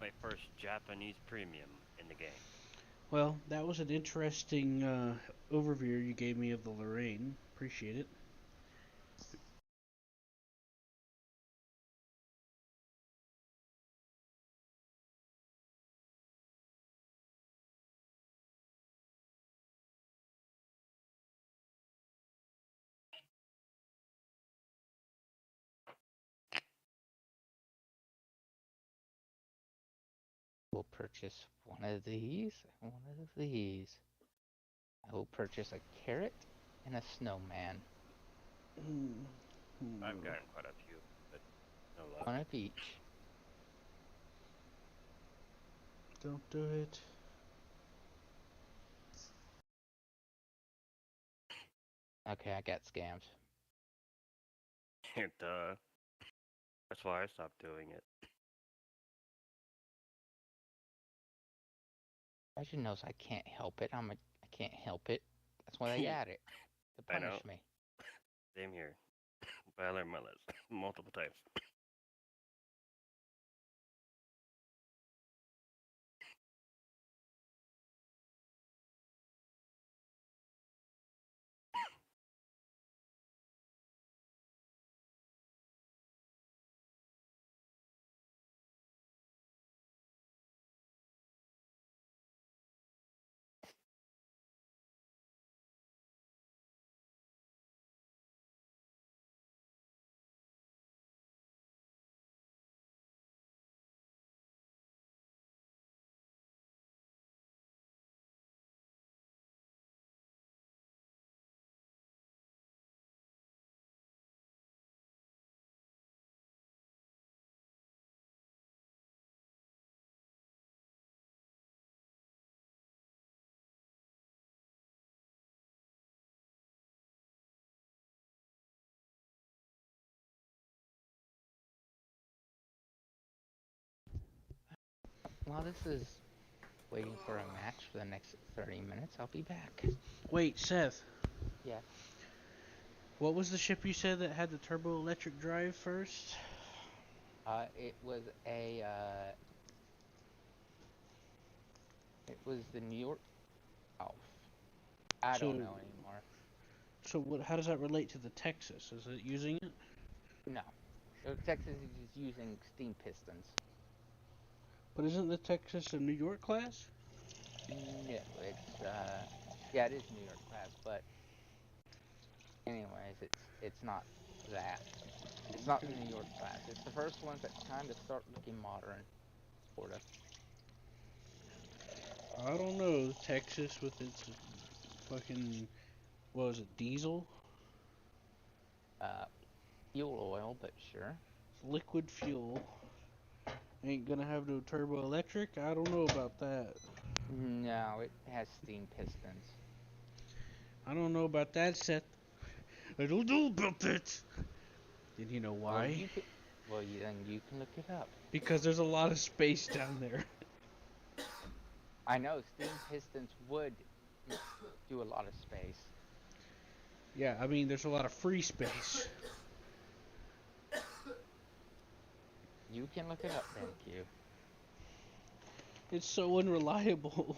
My first Japanese premium in the game. Well, that was an interesting overview you gave me of the Lorraine. Appreciate it. Will purchase one of these and one of these. I will purchase a carrot and a snowman. Hmm. I've Hmm. gotten quite a few, but no luck. One of each. Don't do it. Okay, I got scammed. Duh. That's why I stopped doing it. Imagine knows I can't help it. I can't help it. That's why they add it to I know. punish me. Same here. But I learned my lesson multiple times. While this is waiting for a match for the next 30 minutes, I'll be back. Wait, Seth. Yeah. What was the ship you said that had the turbo electric drive first? It was the New York Elf. I don't So, know anymore. so what? How does that relate to the Texas? Is it using it? No. Texas is just using steam pistons. But isn't the Texas a New York class? No, it's yeah, it is New York class, but anyways, it's not that. It's not the New York class. It's the first ones that kind of start looking modern, sort of. I don't know. Texas with its fucking, what was it, diesel? Uh, Fuel oil, but sure. Liquid fuel. Ain't gonna have no turbo electric? I don't know about that. No, it has steam pistons. I don't know about that, Seth. I don't know about that. Did you know Well, why? you could. Well, then you can look it up. Because there's a lot of space down there. I know steam pistons would do a lot of space. Yeah, I mean, there's a lot of free space. You can look it up. Thank you. It's so unreliable.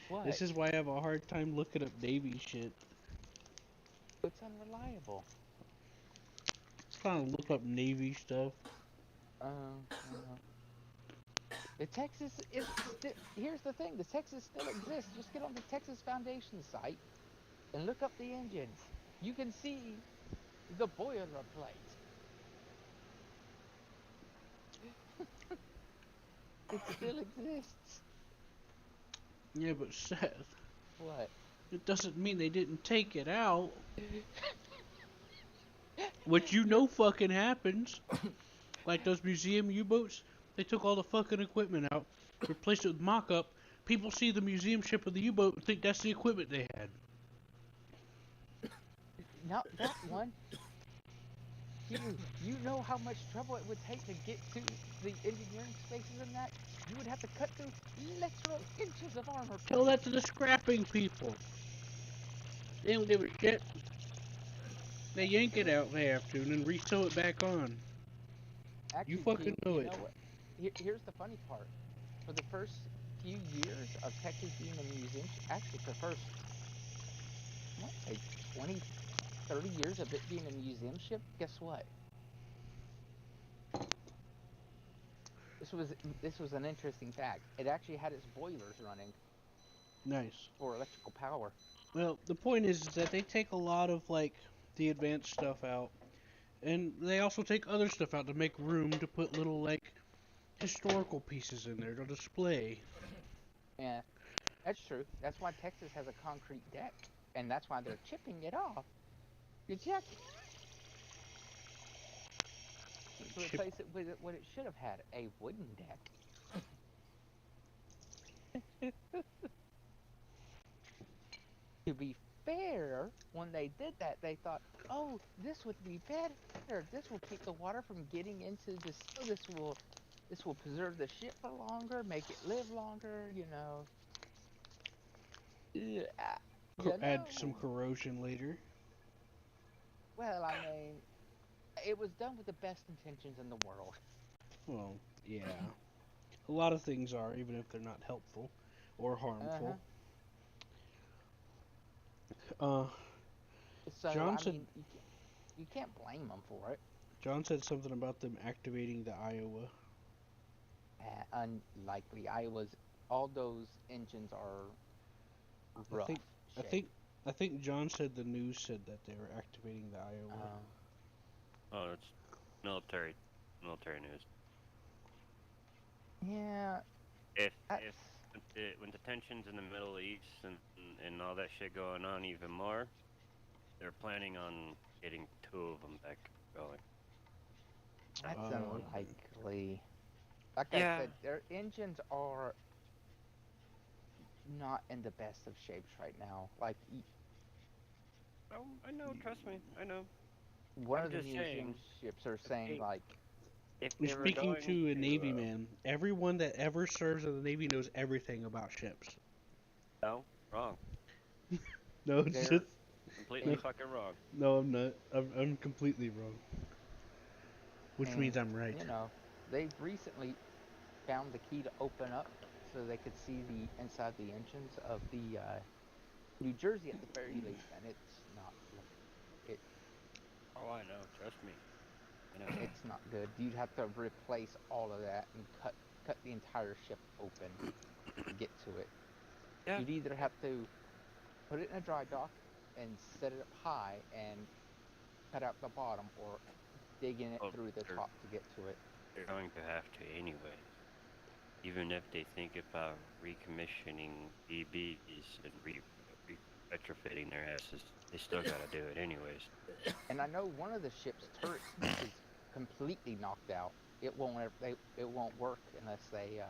What? This is why I have a hard time looking up Navy shit. It's unreliable. It's trying to look up Navy stuff. Uh, the Texas is still. Here's the thing: the Texas still exists. Just get on the Texas Foundation site and look up the engines. You can see the boilerplate. It still exists. Yeah, but Seth, What? it doesn't mean they didn't take it out. Which you You're know fucking happens. Like those museum U-boats, they took all the fucking equipment out, replaced it with mock-up. People see the museum ship of the U-boat and think that's the equipment they had. not that one. You know how much trouble it would take to get to the engineering spaces in that? You would have to cut through literal inches of armor Tell plate. that to the scrapping people. They don't give a shit. They yank it out if they have to, and then re-sew it back on. You Actually, fucking know you it. know what? here's the funny part. For the first few years of Texas being a museum, actually for the first, I want to say 20, 30 years of it being a museum ship, guess what? This was an interesting fact. It actually had its boilers running Nice. for electrical power. Well, the point is that they take a lot of like the advanced stuff out, and they also take other stuff out to make room to put little like historical pieces in there to display. Yeah, that's true. That's why Texas has a concrete deck, and that's why they're chipping it off. You check to Chip. replace it with what it should have had, a wooden deck. To be fair, when they did that, they thought, "Oh, this would be better. This will keep the water from getting into the still. This will preserve the ship for longer, make it live longer. Yeah, Add some corrosion later. Well, I mean, it was done with the best intentions in the world. Well, yeah. A lot of things are, even if they're not helpful or Uh-huh. harmful. Uh, So John I said mean, you can't blame them for it. John said something about them activating the Iowa. Unlikely. All those engines are I rough think I shape. think I think John said the news said that they were activating the Iowa. Oh, it's military news. Yeah, If that's when the tensions in the Middle East and all that shit going on even more, they're planning on getting 2 of them back going. Okay. unlikely. Like I Yeah. said, their engines are not in the best of shapes right now. Like Oh, I know. Trust me, I know. one I'm of the just museum saying, ships are if saying they like, if You're they were speaking going to a to, Navy man. Everyone that ever serves in the Navy knows everything about ships. no, wrong, No, it's they're just completely no, in, fucking wrong. no. I'm not. I'm completely wrong. Which and means I'm right. they've recently found the key to open up so they could see the inside the engines of the New Jersey at the very least, and it's not it Oh, I know. Trust me, I know. it's not good. You'd have to replace all of that and cut the entire ship open to get to it. Yeah. You'd either have to put it in a dry dock and set it up high and cut out the bottom, or dig in it Well, through the they're top to get to it. they're going to have to anyways. Even if they think about recommissioning BBs and retrofitting their asses, they still gotta do it anyways. And I know one of the ship's turrets is completely knocked out. It won't work unless they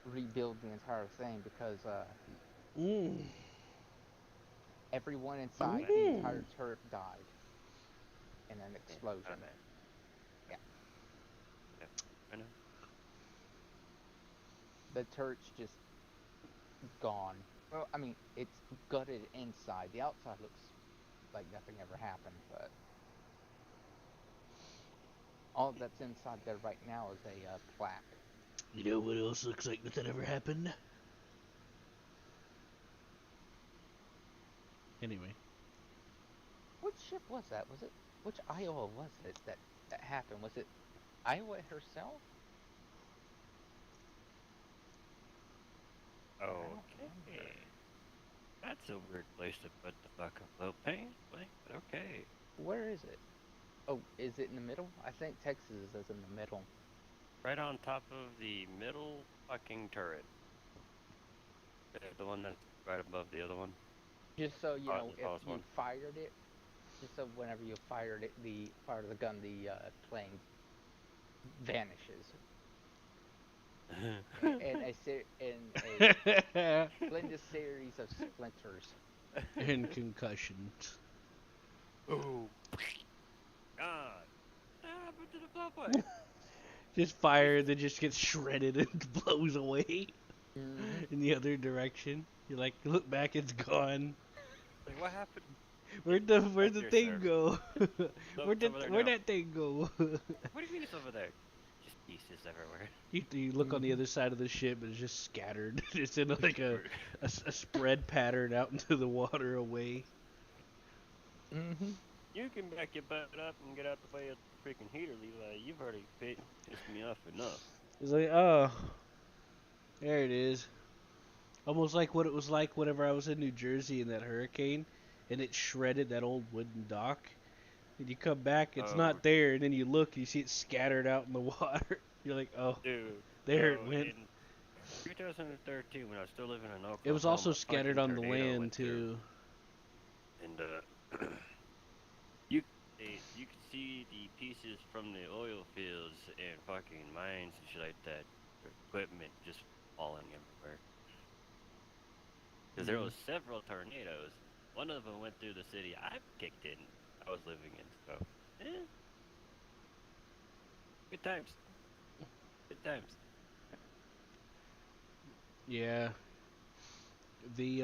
rebuild the entire thing because Mm. everyone inside the Ooh. entire turret died in an explosion. I know. Yeah. Yeah, I know. The turret's just gone. Well, I mean, it's gutted inside. The outside looks like nothing ever happened, but all that's inside there right now is a plaque. You know what else looks like nothing ever happened? Anyway. Which ship was that? Which Iowa was it that happened? Was it Iowa herself? I don't remember. Okay. That's a weird place to put the fucking float paint, but okay. Where is it? Oh, is it in the middle? I think Texas is in the middle. Right on top of the middle fucking turret. The one that's right above the other one. Just so you know, The if tallest you one. fired it, just so whenever you fired it, fire of the gun, the plane vanishes in a splendid series of splinters. And concussions. Oh. God. What happened to the float plate? Just fire that just gets shredded and blows away Mm-hmm. in the other direction. You look back, it's gone. Like, what happened? Where'd the Back thing here, go? Look, it's over there Where'd now. that thing go? What do you mean it's over there? pieces everywhere. You look on the other side of the ship, and it's just scattered. It's in like a spread pattern out into the water away. Mm-hmm. You can back your butt up and get out the way of the freaking heater, Levi. You've already pissed me off enough. It's like, oh, there it is. Almost like what it was like whenever I was in New Jersey in that hurricane, and it shredded that old wooden dock. And you come back, it's Oh, not there, and then you look, you see it scattered out in the water. You're like, oh, dude. there it went. In 2013, when I was still living in It was also Oklahoma, scattered fucking on the tornado land went through, too. and you you could see the pieces from the oil fields and fucking mines and shit like that, equipment just falling everywhere. Because there Mm. was several tornadoes. One of them went through the city I kicked in. I was living in, so good times. Good times. Yeah. The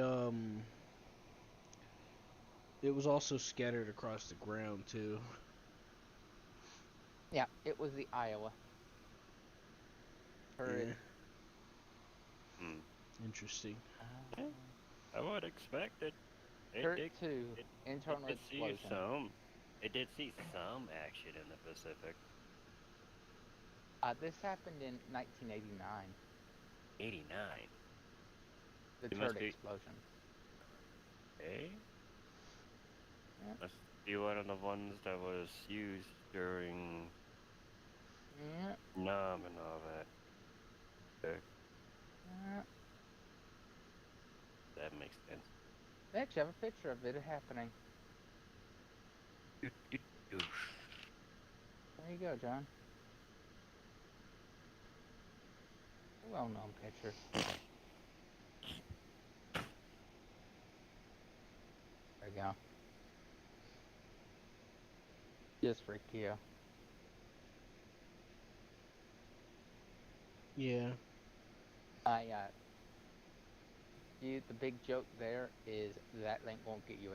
it was also scattered across the ground too. Yeah, it was the Iowa. Heard. Yeah. Hmm. Interesting. Uh, Yeah, I would expect it. Hurt It, 2, it, internal it did see explosion. some. It did see some action in the Pacific. This happened in 1989. 89. The It must turret be. explosion. Eh? Yep. Must be one of the ones that was used during Yep. Nam and all that. Okay, Yep. that makes sense. They actually have a picture of it happening. Douche. There you go, John. A well-known picture. There you go. Just for Kia. Yeah. The big joke there is that link won't get you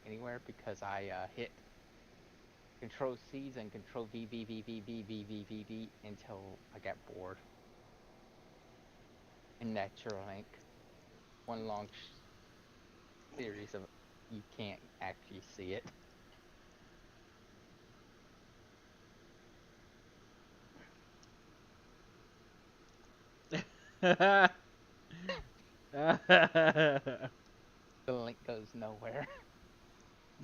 anywhere because I hit Control C's and Control V until I got bored. And that's your link. One long series of you can't actually see it. The link goes nowhere.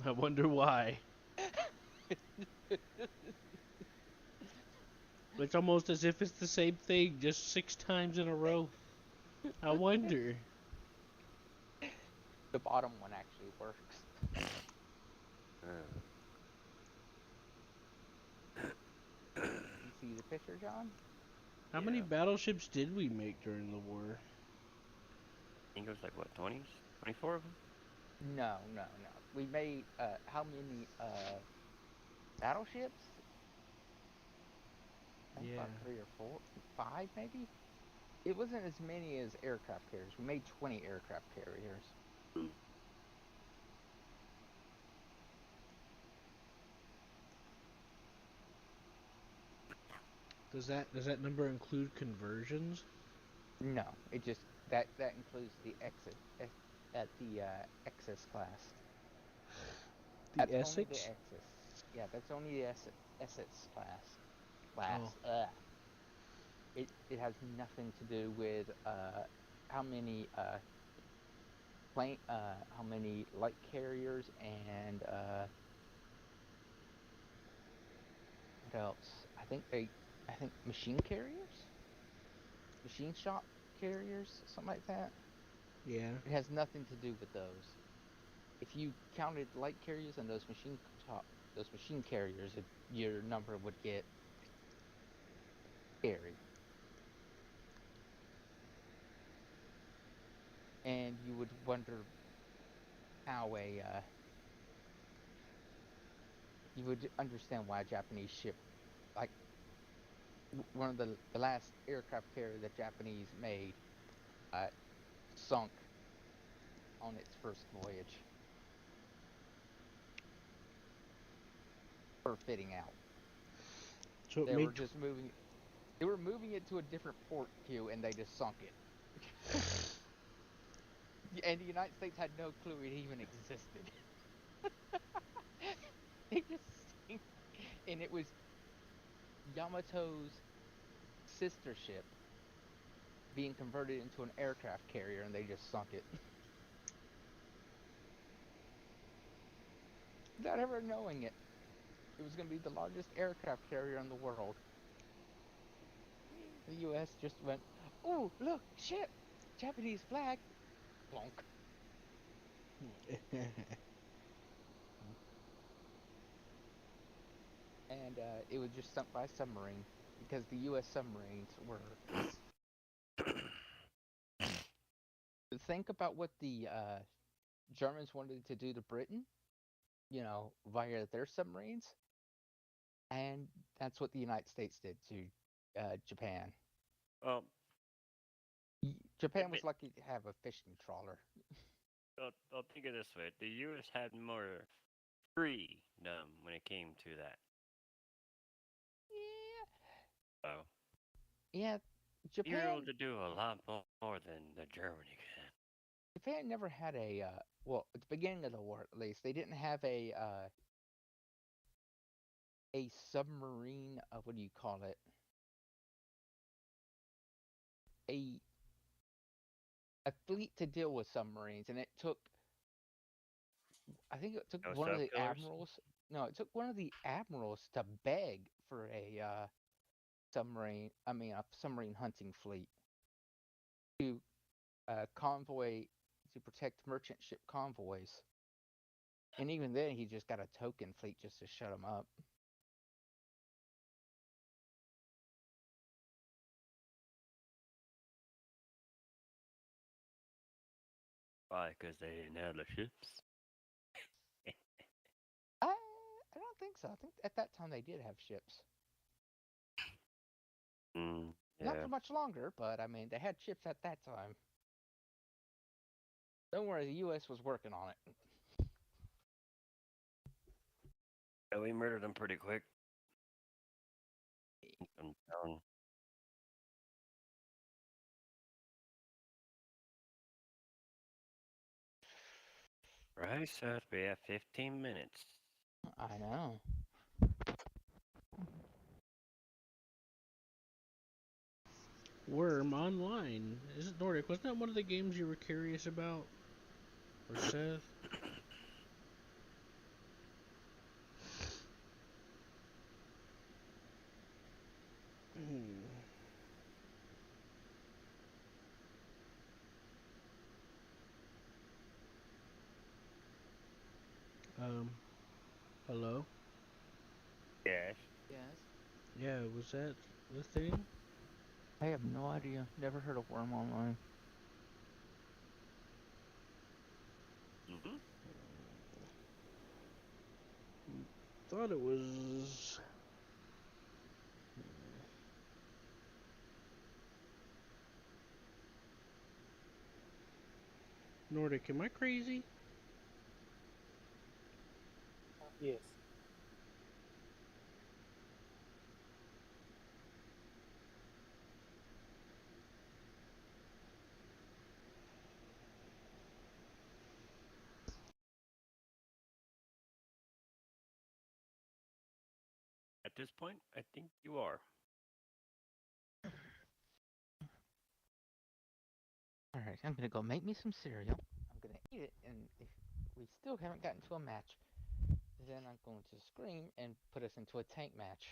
I wonder why. It's almost as if it's the same thing, just 6 times in a row. I wonder. The bottom one actually works. You see the picture, John? How many Yeah. battleships did we make during the war? I think it was like, what, 20s? 24 of them? No. We made how many battleships? I think Yeah. about 3 or 4, 5 maybe. It wasn't as many as aircraft carriers. We made 20 aircraft carriers. Does that number include conversions? No, it just that includes the at the Excess class. The That's only Essex? the Excess. Yeah, that's only the Essex class. Oh. It has nothing to do with how many how many light carriers and what else? I think machine carriers, machine shop carriers, something like that. Yeah. It has nothing to do with those. If you counted light carriers and those machine carriers, your number would get scary. And you would wonder how you would understand why a Japanese ship, like one of the last aircraft carrier that Japanese made, sunk on its first voyage for fitting out. So They were just moving They were moving it to a different port queue, and they just sunk it. And the United States had no clue it even existed. They just sank, and it was Yamato's sister ship being converted into an aircraft carrier, and they just sunk it. Without ever knowing it. It was going to be the largest aircraft carrier in the world. The U.S. just went, "Oh, look, ship! Japanese flag!" Plonk. And it was just sunk by submarine because the U.S. submarines were. Think about what the Germans wanted to do to Britain, via their submarines, and that's what the United States did to Japan. Well, Japan was lucky to have a fishing trawler. I'll think of it this way: the U.S. had more freedom when it came to that. Yeah. Oh. Yeah, You were Japan. able to do a lot more than the Germany can. Japan never had a well, at the beginning of the war at least, they didn't have a submarine. What do you call it? A fleet to deal with submarines, and it took. I think it took No one of sub the killers? admirals. No, it took one of the admirals to beg for a submarine. I mean, a submarine hunting fleet to convoy to protect merchant ship convoys. And even then, he just got a token fleet just to shut them up. Why? Because they didn't have the ships. I don't think so. I think at that time they did have ships. Not Yeah. for much longer, but I mean, they had ships at that time. Don't worry, the U.S. was working on it. Yeah, we murdered them pretty quick. I'm down. Right, so we have 15 minutes. I know. Worm Online. Is it Nordic? Wasn't that one of the games you were curious about? Or Seth? Hello? Yes. Yes. Yeah, was that the thing? I have no idea. Never heard of Worm Online. Mm-hmm. Thought it was. Nordic, am I crazy? Yes. At this point, I think you are. All right, I'm gonna go make me some cereal. I'm gonna eat it, and if we still haven't gotten to a match, then I'm going to scream and put us into a tank match.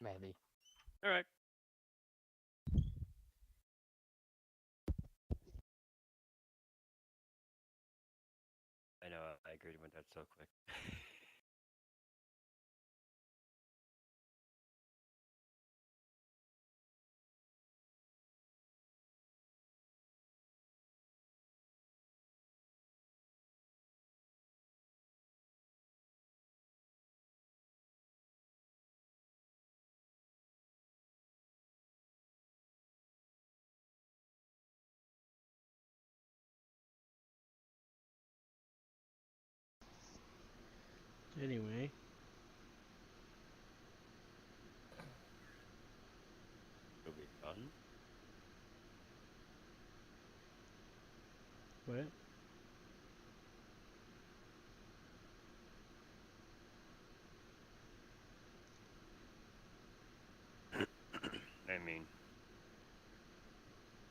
Maybe. All right. I know, I agreed with that so quick. Anyway. fun. What? I mean,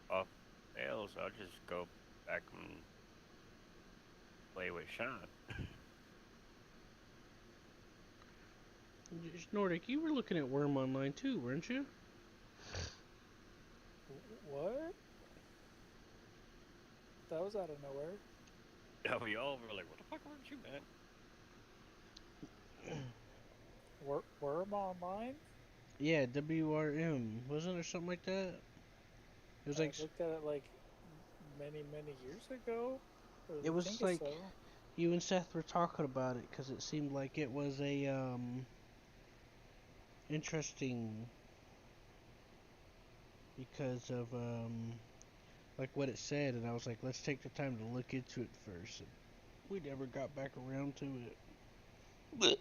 off fails, I'll just go back and play with Sean. Nordic, you were looking at Worm Online too, weren't you? What? That was out of nowhere. Yeah, we all were like, "What the fuck weren't you, man?" Worm Online? Yeah, WRM. Wasn't there something like that? It was I like looked at it like many years ago. Or it I was think like so. you and Seth were talking about it because it seemed like it was a interesting because of like what it said, and I was like, let's take the time to look into it first. And we never got back around to it.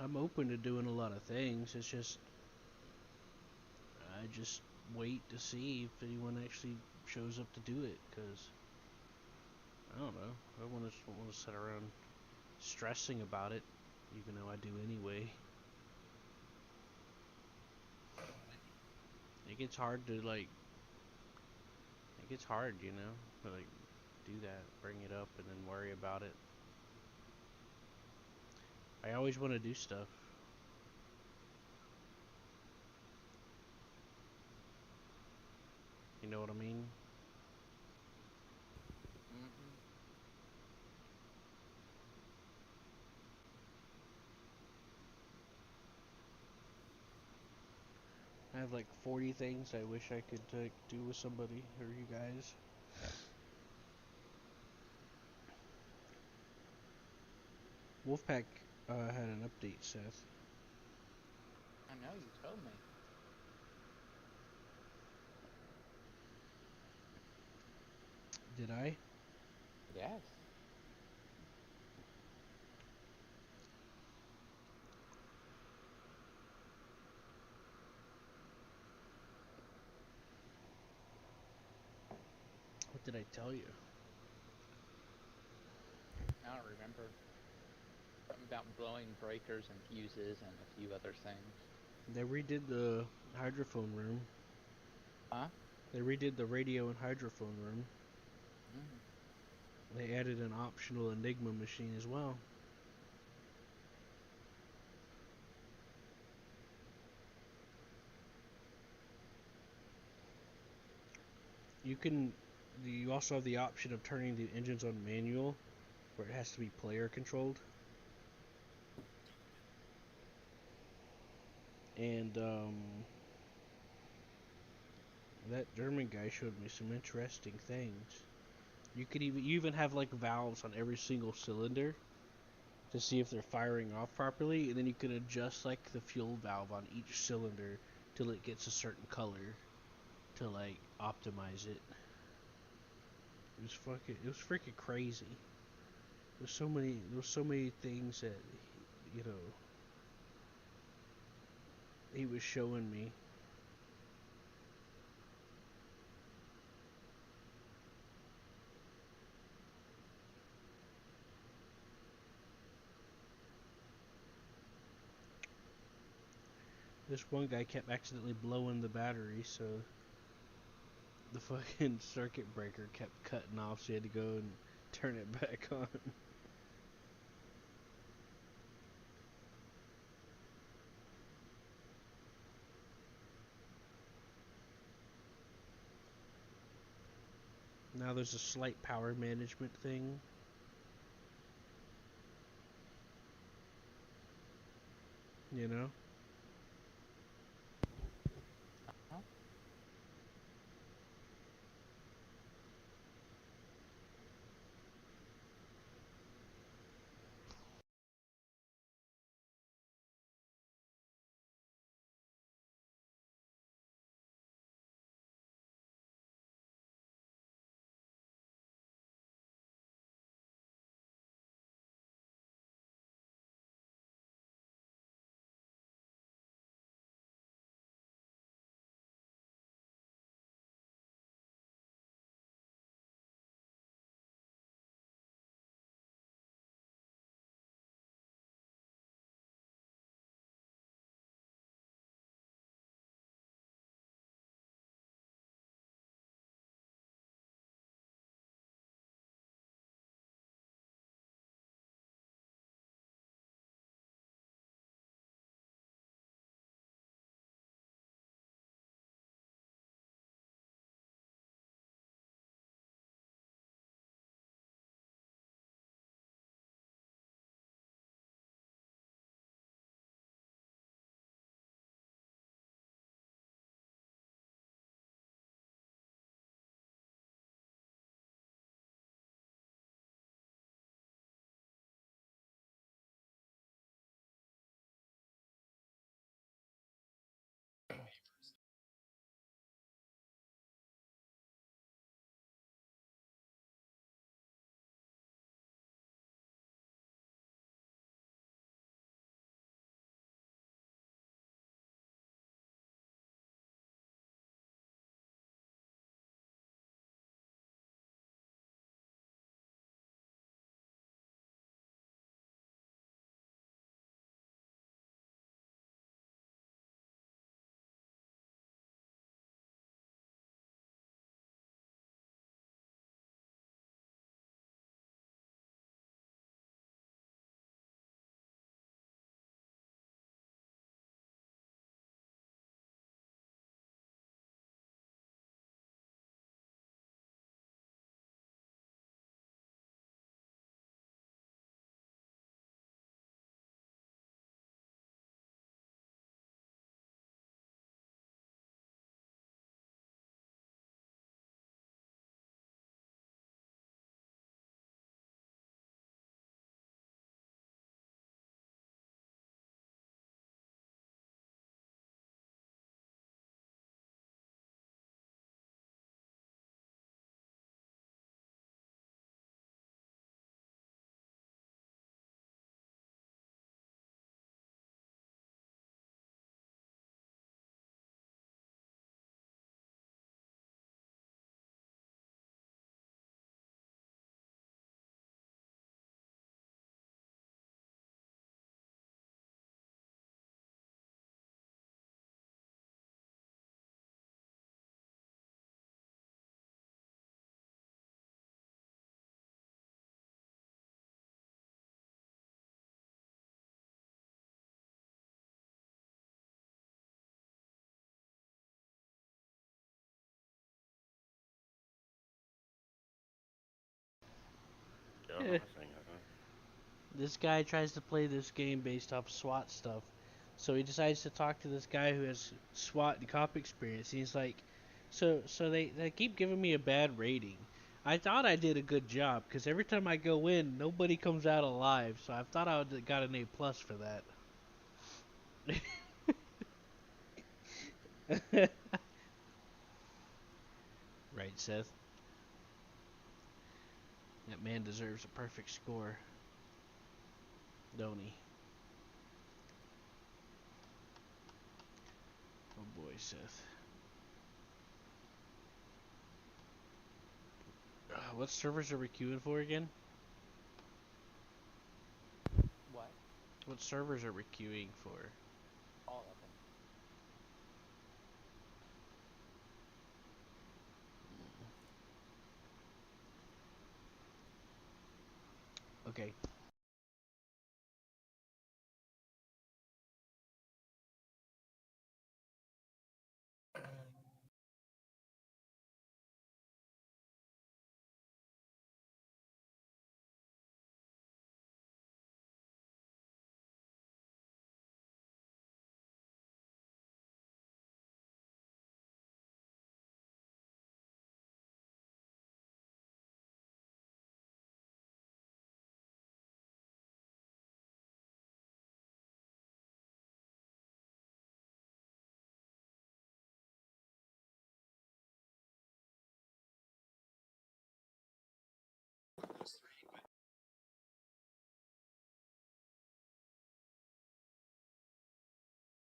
I'm open to doing a lot of things. It's just I just wait to see if anyone actually shows up to do it. Cause I don't know. I want to sit around stressing about it, even though I do anyway. It gets hard to like. It gets hard, you know, to like do that, bring it up, and then worry about it. I always want to do stuff. You know what I mean? Mm-hmm. I have like 40 things I wish I could like, do with somebody or you guys. Wolfpack had an update, Seth. I know you told me. Did I? Yes. What did I tell you? I don't remember. Something about blowing breakers and fuses and a few other things. They redid the hydrophone room. Huh? They redid the radio and hydrophone room. Mm. They added an optional Enigma machine as well. You can. You also have the option of turning the engines on manual, where it has to be player controlled. And that German guy showed me some interesting things. You even have like valves on every single cylinder to see if they're firing off properly, and then you can adjust like the fuel valve on each cylinder till it gets a certain color to like optimize it. It was freaking crazy. There was so many things that you know he was showing me. This one guy kept accidentally blowing the battery, so the fucking circuit breaker kept cutting off, so he had to go and turn it back on. Now there's a slight power management thing. You know? Huh? nothing, huh? This guy tries to play this game based off SWAT stuff. So he decides to talk to this guy who has SWAT and cop experience. He's like, so they keep giving me a bad rating. I thought I did a good job because every time I go in, nobody comes out alive. So I thought I would got an A+ for that. Right, Seth? That man deserves a perfect score, don't he? Oh boy, Seth. What servers are we queuing for again? What? What servers are we queuing for? All of them. Okay.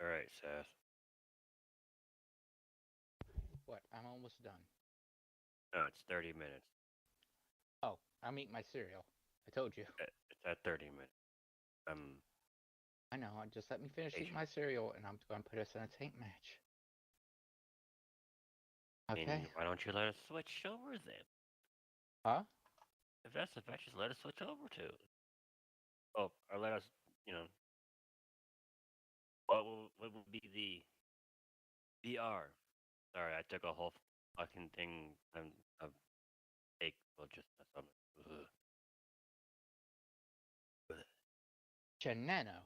All right, Seth. What? I'm almost done. No, it's 30 minutes. Oh, I'm eating my cereal. I told you. It's at 30 minutes. I know. Just let me finish eating my cereal, and I'm going to put us in a tank match. Okay. Why don't you let us switch over then? Huh? If that's the fact, just let us switch over to it. Oh, or let us, you know, what will be the VR? Sorry, I took a whole fucking thing of fake. Well, just something. Shenano.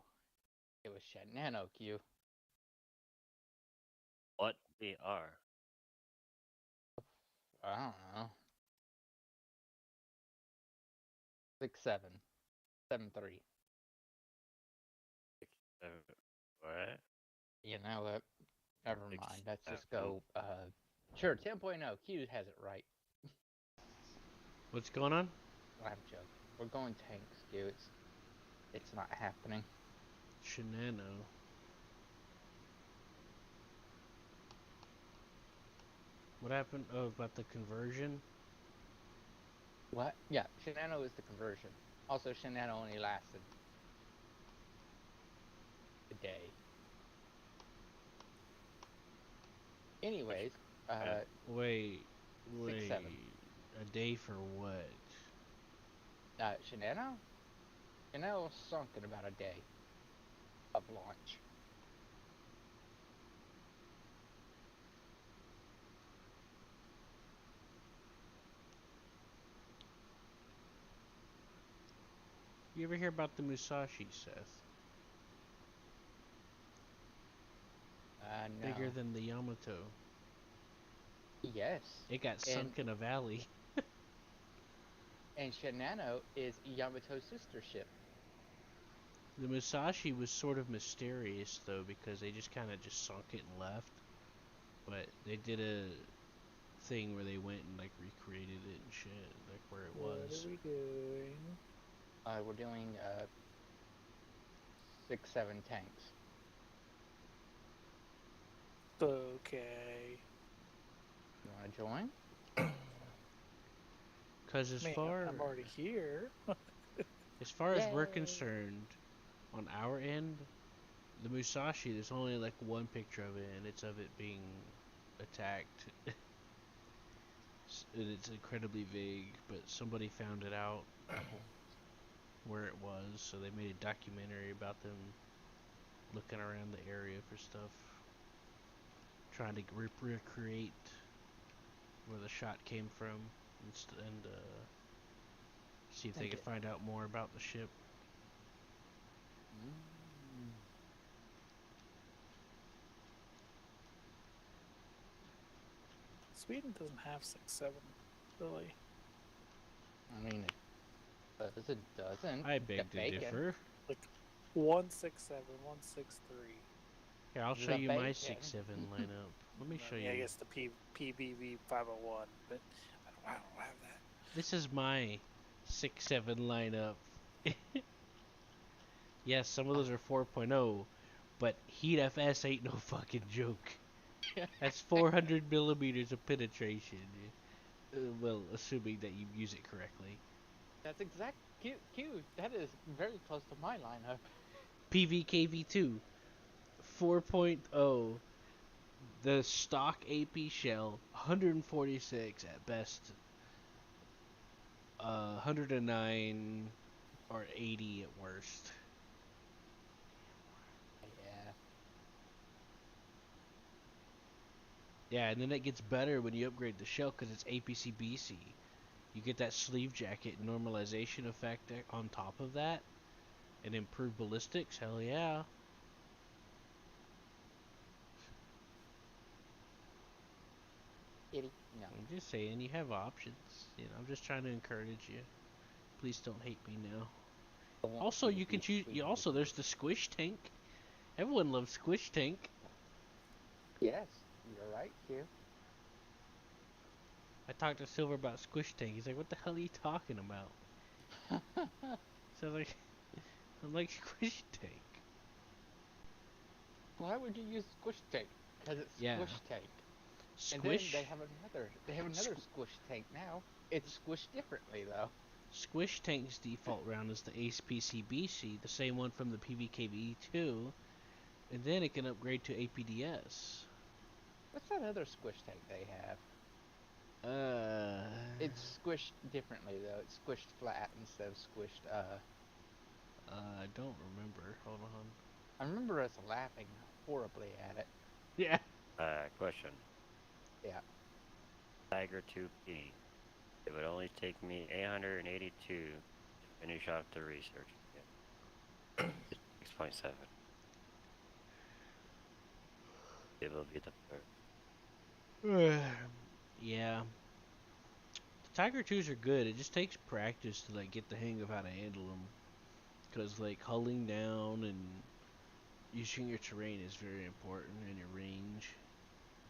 It was Shenano, Q. What VR? I don't know. 6773. What? You know what? Never Six, mind. Let's just seven. go. Sure, 10.0. Q has it right. What's going on? I'm joking. We're going tanks, Q. It's not happening. Shenano. What happened? Oh, about the conversion? What? Yeah, Shenano is the conversion. Also, Shenano only lasted a day. Anyways, Wait. 6-7. A day for what? Shenano? Shenano sunk in about a day of launch. You ever hear about the Musashi, Seth? No. Bigger than the Yamato. Yes. It got sunk in a valley. And Shenano is Yamato's sister ship. The Musashi was sort of mysterious, though, because they just kind of just sunk it and left. But they did a thing where they went and, like, recreated it and shit, like, where it What was. are we doing? We're doing 6-7 tanks. Okay. You want to join? Because as Man, far I'm already here. as we're Yay. concerned, on our end, the Musashi, there's only like one picture of it, and it's of it being attacked. And it's incredibly vague, but somebody found it out where it was, so they made a documentary about them looking around the area for stuff, trying to recreate where the shot came from, and See if they could find out more about the ship. Mm. Sweden doesn't have 6-7, really. I mean, it doesn't. I It's beg got to bacon. differ. Like 167, 163. Here, I'll It's show got you my bacon. 6-7 lineup. Let me show I you. guess the PBV 501, but I don't have that. This is my 6-7 lineup. Yes, some of those are 4.0, but Heat FS ain't no fucking joke. That's 400 millimeters of penetration. Well, assuming that you use it correctly. That's exact. Q. That is very close to my lineup. PVKV2 4.0. The stock AP shell 146 at best, 109 or 80 at worst. Yeah. Yeah, and then it gets better when you upgrade the shell because it's APC-BC. You get that sleeve jacket normalization effect on top of that, and improved ballistics. Hell yeah! Kitty. No. I'm just saying you have options. You know, I'm just trying to encourage you. Please don't hate me now. Also, you can choose. Also, there's the squish tank. Everyone loves squish tank. Yes, you're right, Q. I talked to Silver about squish tank. He's like, "What the hell are you talking about?" So I was like, "I'm like squish tank." Why would you use squish tank? Because it's Yeah. squish tank. Squish. And then they have another squish tank now. It's squished differently though. Squish tank's default round is the APC-BC, the same one from the PVKV2, and then it can upgrade to APDS. What's that other squish tank they have? Uh. It's squished differently though. It's squished flat instead of squished. I don't remember. Hold on. I remember us laughing horribly at it. Yeah. Question. Yeah. Tiger 2P. It would only take me 882 to finish off the research. Yeah. 6.7. It will be the first. Yeah. The Tiger 2s are good. It just takes practice to like get the hang of how to handle them. Cause like hulling down and using your terrain is very important and your range.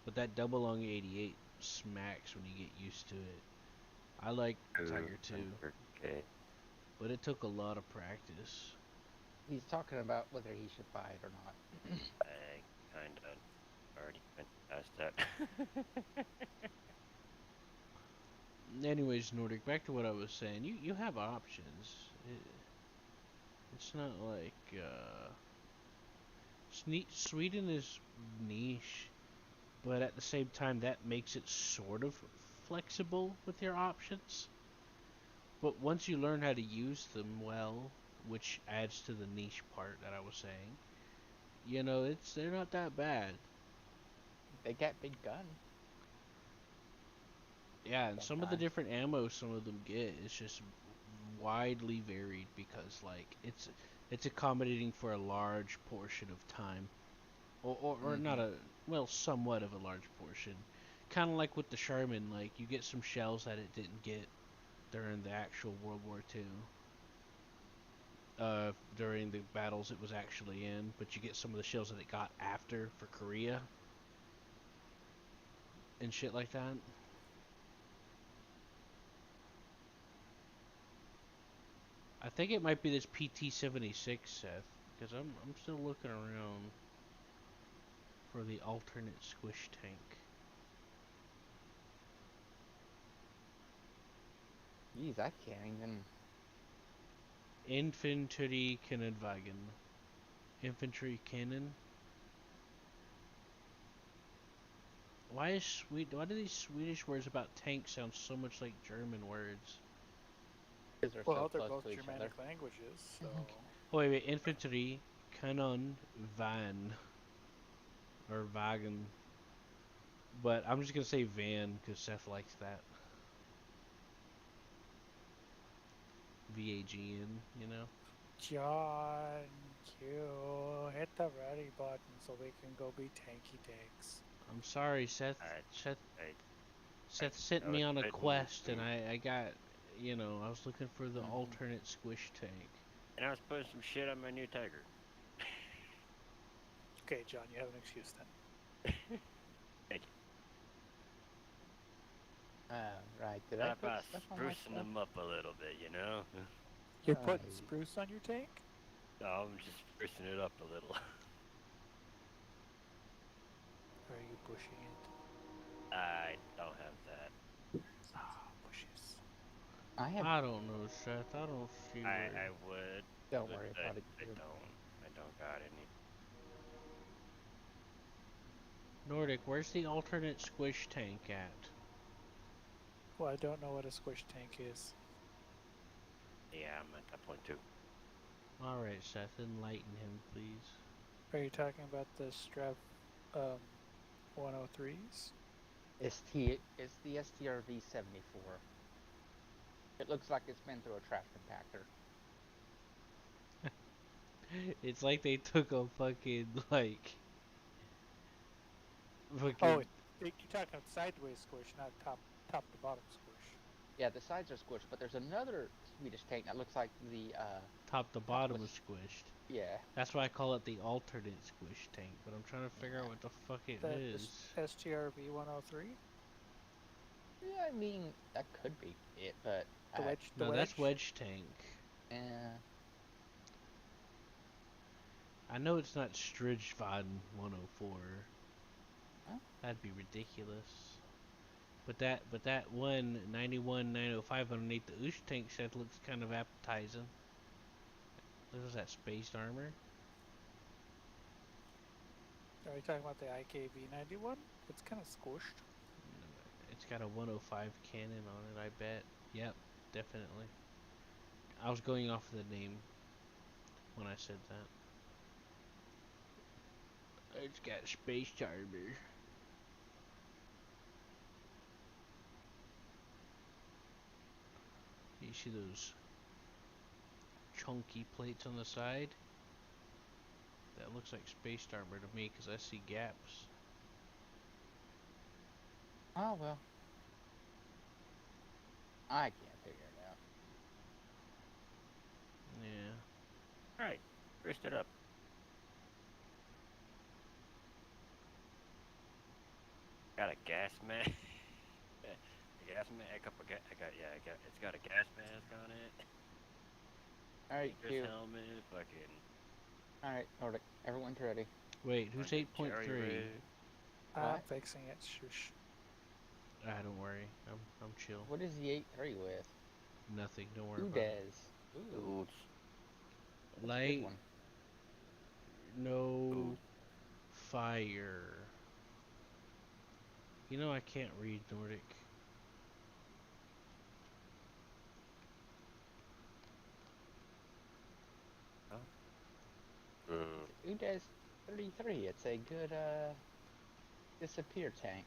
But that double long 88 smacks when you get used to it. I like Tiger 2, Okay. but it took a lot of practice. He's talking about whether he should buy it or not. I kind of already went past that. Anyways, Nordic, back to what I was saying. You have options. It's not like Sweden is niche, but at the same time that makes it sort of flexible with your options. But once you learn how to use them well, which adds to the niche part that I was saying, you know, they're not that bad. They got big gun. Yeah, and some of the Sometimes. different ammo some of them get is just widely varied because like it's accommodating for a large portion of time, or not a well somewhat of a large portion. Kind of like with the Sherman, like you get some shells that it didn't get during the actual World War II. During the battles it was actually in, but you get some of the shells that it got after for Korea and shit like that. I think it might be this PT-76, Seth, because I'm still looking around for the alternate squish tank. Jeez, I can't even. Infantry Kennenwagen. Infantry cannon. Why do these Swedish words about tanks sound so much like German words? Because they're Well, so they're close both to each other. Germanic languages, so. Oh wait, infantry Kanon van or Wagen. But I'm just gonna say van because Seth likes that. VAGN, you know? John, you hit the ready button so we can go be tanky tanks. I'm sorry, Seth. I, I, Seth sent I was me on a sitting, quest, and I got, you know, I was looking for the Mhm. alternate squish tank. and I was putting some shit on my new Tiger. Okay, John, you have an excuse then. Thank you. Right. Did I How put about stuff on my sprucing stuff? them up a little bit, you know? You're putting Right. spruce on your tank? No, I'm just sprucing it up a little. Or are you pushing it? I don't have that. Ah, bushes. I have. I don't know, Seth. I don't see I where. would, Don't but worry I, about it. I don't. I don't got any. Nordic, where's the alternate squish tank at? Well, I don't know what a squish tank is. Yeah, I'm at that point too. Alright, Seth, enlighten him, please. Are you talking about the Strav 103s? It's the STRV 74. It looks like it's been through a trash compactor. It's like they took a fucking, like. Fucking. Oh, you're talking about sideways squish, not top to bottom squish. Yeah, the sides are squished, but there's another Swedish tank that looks like the top to top bottom was is squished. yeah. That's why I call it the alternate squish tank, but I'm trying to figure out Yeah. what the fuck it The is. STRV 103? Yeah, I mean that could be it, but The wedge? No, that's wedge tank. yeah. I know it's not Stridgevad 104. Huh? That'd be ridiculous. But that one 91 905 underneath the Oosh tank shed looks kind of appetizing. There's that spaced armor. Are you talking about the IKV 91? It's kind of squished. It's got a 105 cannon on it, I bet. Yep, definitely. I was going off of the name when I said that. It's got spaced armor. You see those chunky plates on the side? That looks like spaced armor to me because I see gaps. Oh well. I can't figure it out. Yeah. Alright, spruced it up. Got a gas mask. A gas mask. A couple. It's got a gas mask on it. Alright, Dangerous Q. helmet. Fucking. Alright, Nordic. Everyone's ready. Wait, who's Bunch of jerry 8.3? rig. I'm What? fixing it. Shush. Ah, don't worry. I'm chill. What is the 8.3 with? Nothing. Don't worry Who about it. does? Ooh, Ooh. that's a Light, good one. no Ooh. fire. You know I can't read Nordic. Who does 33? It's a good disappear tank.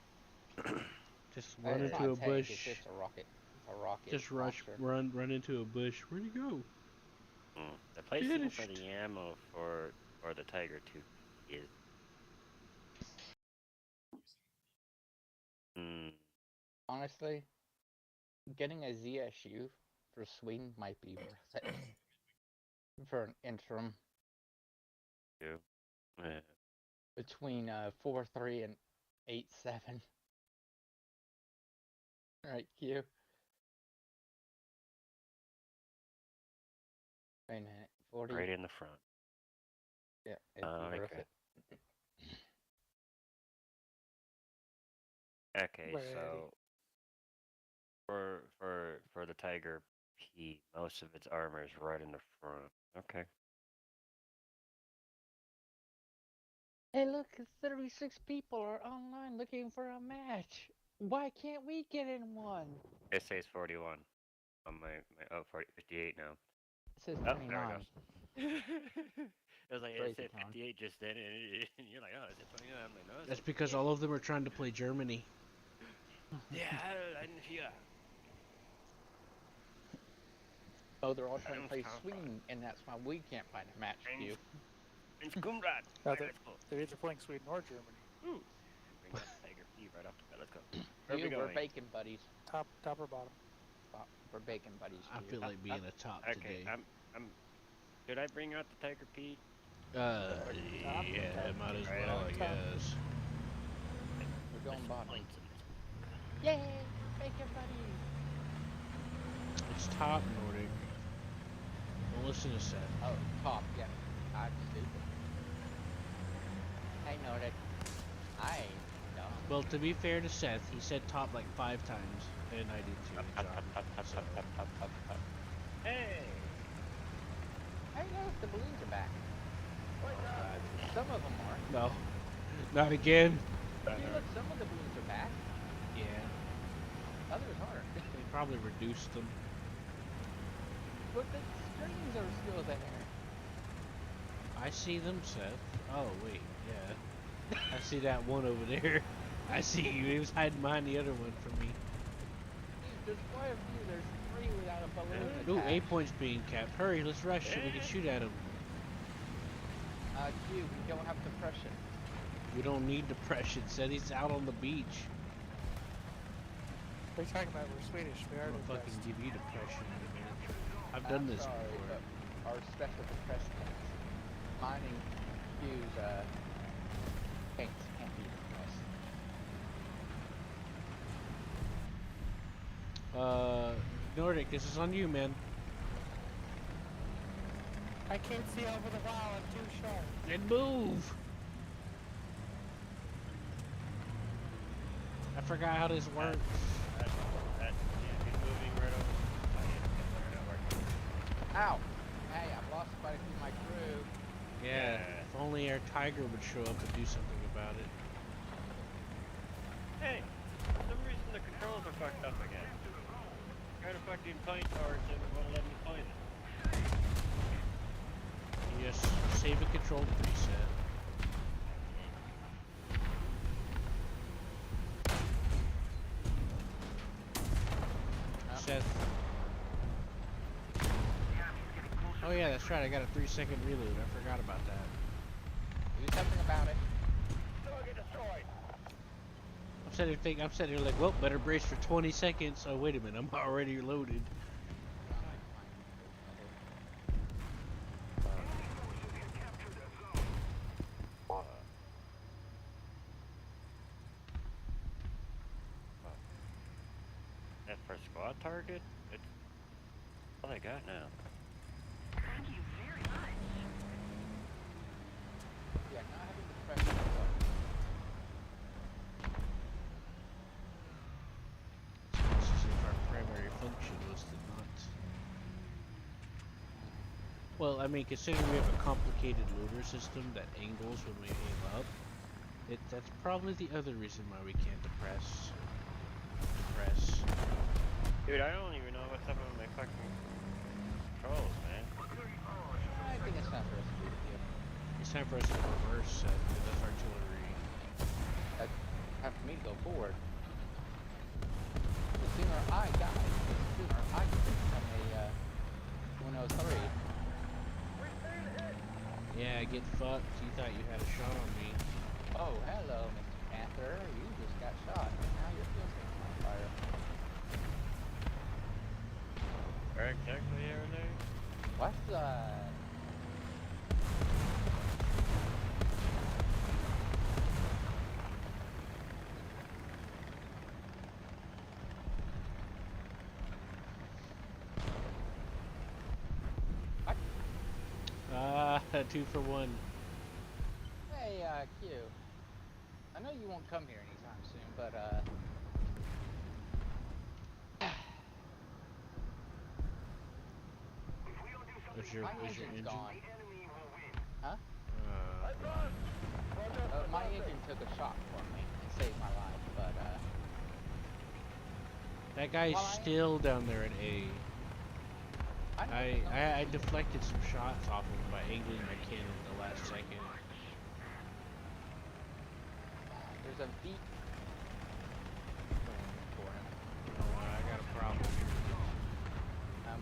Just run It's not into a a tank. bush. It's just a rocket. It's a rocket Just launcher. run into a bush. Where'd he go? The placing for Finished. the ammo for the Tiger 2 is. Honestly, getting a ZSU for Sweden might be worth it for an interim Yeah. between 4.3 and 8.7. All right, Q. Wait a minute. 40. Right in the front. Yeah, it'd be worth Okay. it. Okay, Ready. so for the Tiger P, most of its armor is right in the front. Okay. Hey, look, 36 people are online looking for a match. Why can't we get in one? It says 41 on my 58 now. It says Oh, 29. there we go. It was like it Crazy said town. 58 just then, and you're like, oh, is it 29? I'm like, no, it's That's like because 58. all of them are trying to play Germany. Yeah, I didn't hear. Oh, they're all trying to play Sounds swing, and that's why we can't find a match, And- Q. And Skumrad. No, Right, let's go. they're either playing Sweden or Germany. Ooh. Bring out the Tiger P right off the bat. Let's go. Where Q, we we're going? bacon buddies. Top or bottom? We're bacon buddies, I Q. feel like being a top Okay, today. Should I bring out the Tiger P? Yeah, might as Right well, on I top. guess. We're going bottom. Points in this. Yay, bacon buddies. It's top Nordic. Don't listen to Seth. Oh, top, yeah. I'm stupid. I know that. I ain't dumb. Well, to be fair to Seth, he said top like 5 times, and I did too. So. Hey! I noticed the balloons are back. Some of them are. No, not again. See, look, some of the balloons are back. Yeah, Others aren't. they probably reduced them. But the strings are still there. I see them, Seth. Oh wait, yeah. I see that one over there. I see you. He was hiding behind the other one from me. There's quite a few. There's 3 without a balloon Ooh, attached. 8 points being capped. Hurry, let's rush so we can shoot at him. Q, we don't have depression. We don't need depression. Said he's out on the beach. What are you talking about? We're Swedish. We are I'm gonna fucking depressed. give you depression in a minute. I've done this sorry, before. but our special depression tanks. Mine and Q's tanks can't be depressed. Nordic, this is on you, man. I can't see over the wall. I'm too short. And move! I forgot how this works. He's moving right over. Oh, yeah, not working. Ow! Hey, I've lost quite a few of my crew. Yeah, Yeah. if only our tiger would show up and do something about it. Hey! For some reason the controls are fucked up again. Trying to fucking point towards it, it won't let me point it. You just save a control preset. Seth. Oh yeah, that's right. I got a 3-second reload. I forgot about that. Do something about it. I'm sitting here like, well, better brace for 20 seconds. Oh wait a minute, I'm already loaded. That for squad target? It's all I got now. Yeah, not having depression. This is if our primary function was to not. Well, I mean, considering we have a complicated loader system that angles when we aim up, that's probably the other reason why we can't depress. Dude, I don't even know what's up with my fucking controls, man. I think it's time for us to do the deal. It's time for us to reverse that's artillery. Time for me to go forward. The sooner I die, the sooner I can become a 103. Yeah, get fucked. You thought you had a shot on me. Oh, hello, Mr. Panther. You just got shot. Now your field's on fire. Where exactly are they? What's Ah, 2 for 1. Hey, Q. I know you won't come here anytime soon, but Was your my engine? engine's gone. Huh? Uh, My engine took a shock for me and saved my life, but that guy's Well, still down there at A. I know I there's no engine. deflected some shots off him by angling my cannon at the last second. There's a beat for him. I got a problem.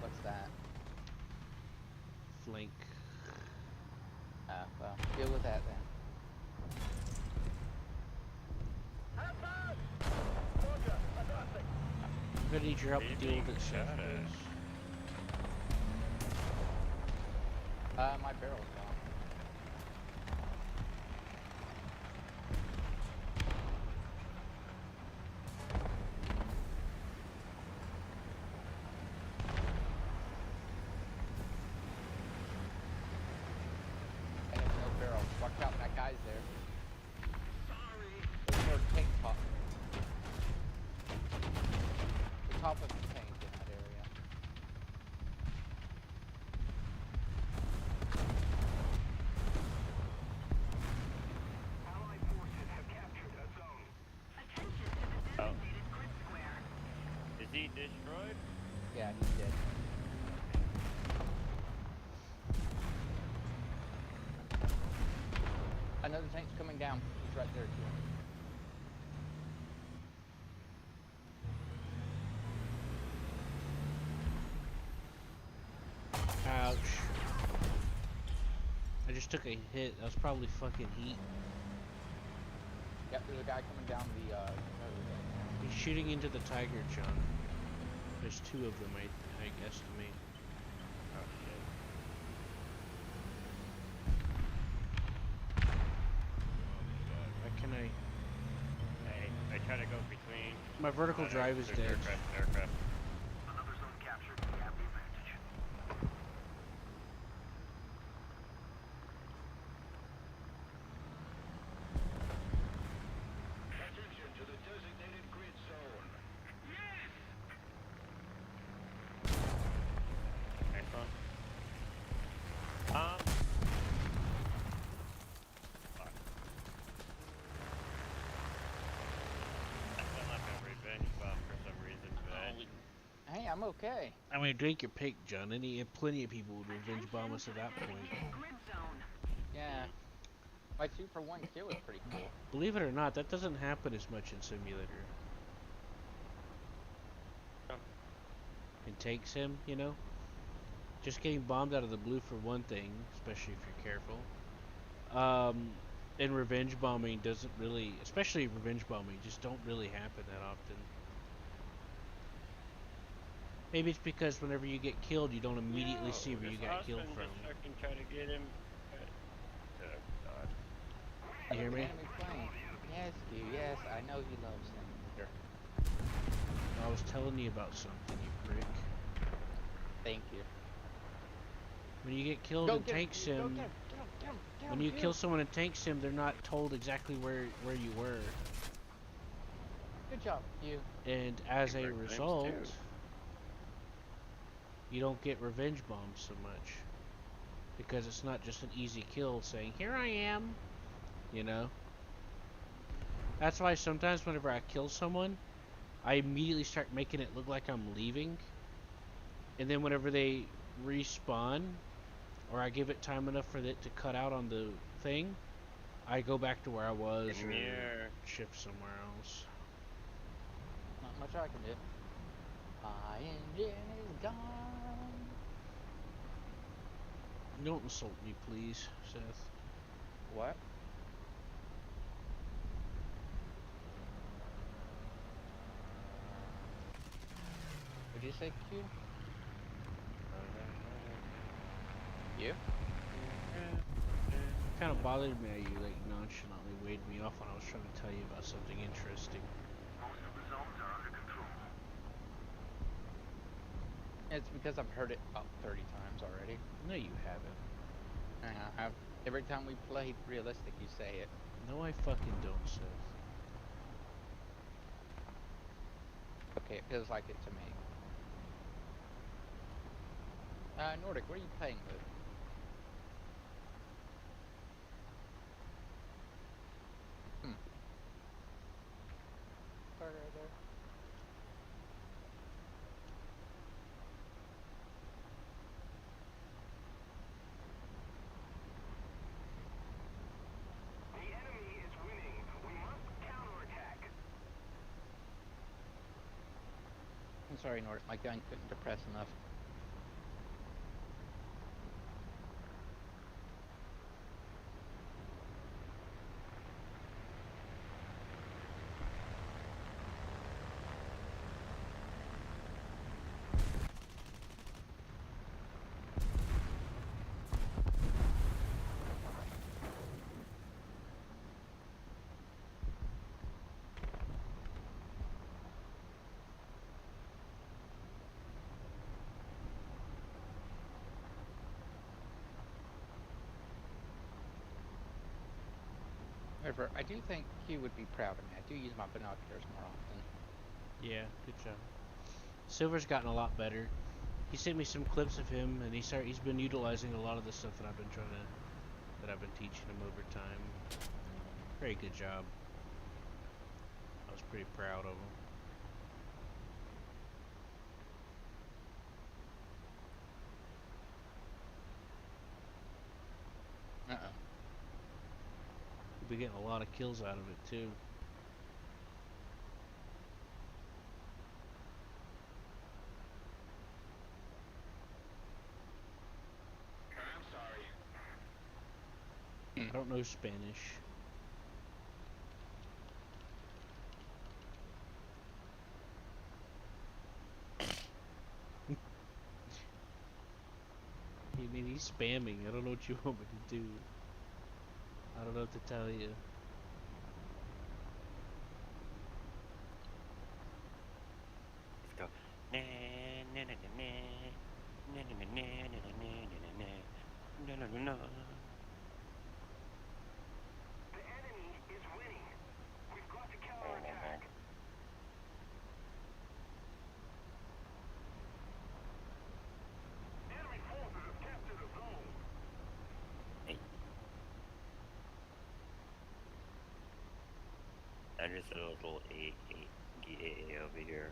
What's that? gonna need your help to deal with it, Seth. Shot at. 'Cause My barrel's gone. I have no barrels. Watch out, that guy's there. There's more tank top. The top of the tank in that area. Oh. Is he destroyed? Yeah, he's dead. Another tank's coming down. He's right there too. ouch. I just took a hit. That was probably fucking heat. Yep, there's a guy coming down the He's shooting into the tiger, John. There's two of them, I estimate. Oh shit. Why can I? I try to go between. My vertical drive is there's dead. Aircraft. Another zone captured. We have the advantage. Attention to the designated grid zone. Nice one. Fuck. I'm not gonna revenge bomb for some reason, but Hey, I'm okay. I mean, drink your pick, John. Plenty of people would revenge bomb us at that point. Yeah. My 2-for-1 kill was pretty cool. Believe it or not, that doesn't happen as much in Simulator. Oh. In Tank Sim, you know? Just getting bombed out of the blue for one thing, especially if you're careful. And revenge bombing doesn't really, especially revenge bombing, just don't really happen that often. Maybe it's because whenever you get killed, you don't immediately see where you got killed from. Just fucking try to get him. Oh god. You hear me? Enemy plane. Yes, dude. Yes, I know he loves him. I was telling you about something, you prick. Thank you. When you get killed Go in get him, Tank dude. Sim, Go get him. Get him. Get him. Get when him, you get kill him. someone in Tank Sim, they're not told exactly where you were. Good job, you. And as a Work times result, two. you don't get revenge bombed so much. Because it's not just an easy kill saying, "Here I am," you know? That's why sometimes whenever I kill someone, I immediately start making it look like I'm leaving. And then whenever they respawn, or I give it time enough for it to cut out on the thing, I go back to where I was Come or here. shift somewhere else. Not much I can do. My engine is gone. Don't insult me, please, Seth. What? What'd you say, Q? You? Kind of bothered me how you like nonchalantly waved me off when I was trying to tell you about something interesting. Most of the zones are under control. It's because I've heard it about 30 times already. No, you haven't. And I have. Every time we play realistic, you say it. No, I fucking don't, Seth. Okay, it feels like it to me. Nordic, what are you playing with? Right there. The enemy is winning. We must counterattack. I'm sorry, Nordic, my gun couldn't depress enough. However, I do think Q would be proud of me. I do use my binoculars more often. Yeah, good job. Silver's gotten a lot better. He sent me some clips of him, and he's been utilizing a lot of the stuff that I've been teaching him over time. Very good job. I was pretty proud of him. Uh-oh. We'll be getting a lot of kills out of it too. I'm sorry. I don't know Spanish. I mean, he's spamming. I don't know what you want me to do. I don't know what to tell you. Let's go. Na na na na na na na na na na na na na na. The enemy is winning. We've got to counterattack. Enemy forces have captured a zone. Hey. I just a little A over here.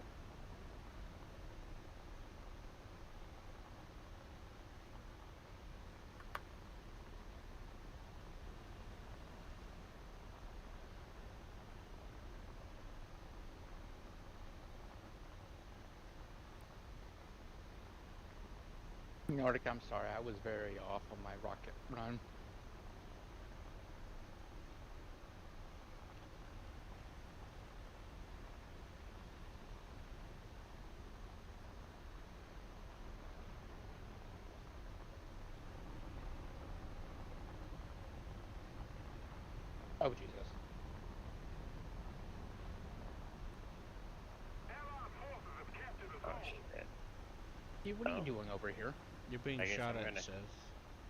Nordic, I'm sorry. I was very off on my rocket run. Oh, Jesus. Allied forces have captured a Oh zone. shit. Q, what are you Oh. doing over here? You're being I guess shot I'm at, gonna- Seth.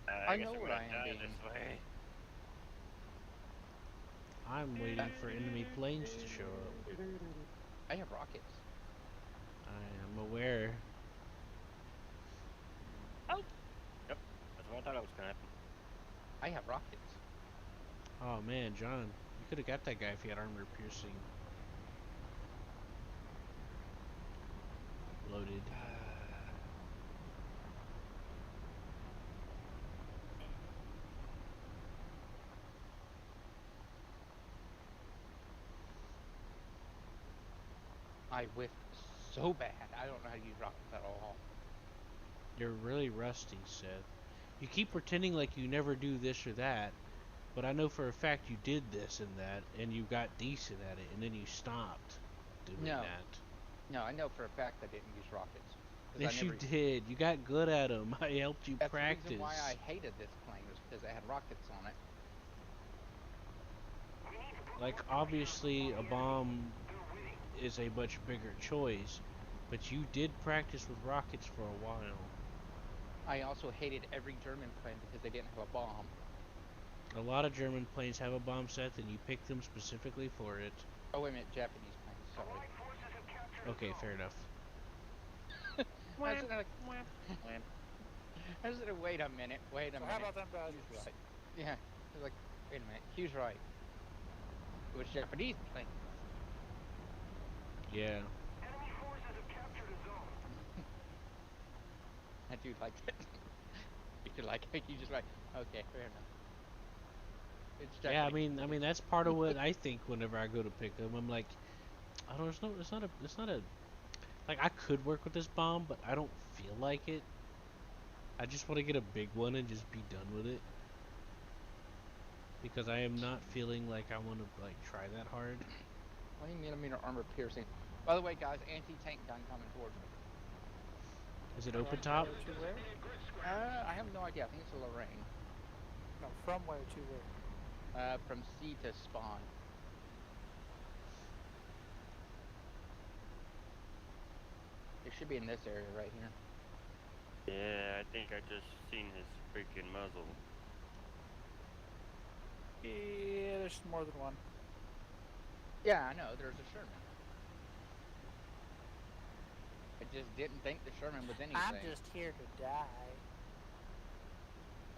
I guess know I'm what gonna I am die being. this way. I'm waiting for enemy planes to show up. I have rockets. I am aware. Yep. That's what I thought was gonna happen. I have rockets. Oh man, John, you could have got that guy if he had armor piercing. Loaded. I whiffed so bad. I don't know how to use rockets at all. You're really rusty, Seth. You keep pretending like you never do this or that, but I know for a fact you did this and that, and you got decent at it, and then you stopped doing No. that. No, I know for a fact I didn't use rockets. 'Cause Yes, I never... you did. You got good at them. I helped you That's practice. the reason why I hated this plane, was because it had rockets on it. Like, obviously, a bomb is a much bigger choice, but you did practice with rockets for a while. I also hated every German plane because they didn't have a bomb. A lot of German planes have a bomb set, and you pick them specifically for it. Oh, wait a minute, Japanese planes, sorry. Allied forces have captured a Okay, zone. fair enough. I was gonna... I was gonna wait a minute, wait a So minute. how about them Q's Belgians? right. Yeah, I was like, wait a minute, Q's right. It was Japanese plane. Yeah. Enemy forces have captured a zone. I do like it. You could like it, you just like, okay, fair enough. It's Yeah, I Japanese. mean that's part of what I think whenever I go to pick them. I'm like, I don't. It's not a. Like, I could work with this bomb, but I don't feel like it. I just want to get a big one and just be done with it. Because I am not feeling like I want to like try that hard. 20mm armor piercing. By the way, guys, anti-tank gun coming towards me. Is it open top? Where to where? I have no idea. I think it's a Lorraine. No, from where to where? From C to spawn. It should be in this area right here. Yeah, I think I just seen his freaking muzzle. Yeah, there's more than one. Yeah, I know. There's a Sherman. I just didn't think the Sherman was anything. I'm just here to die.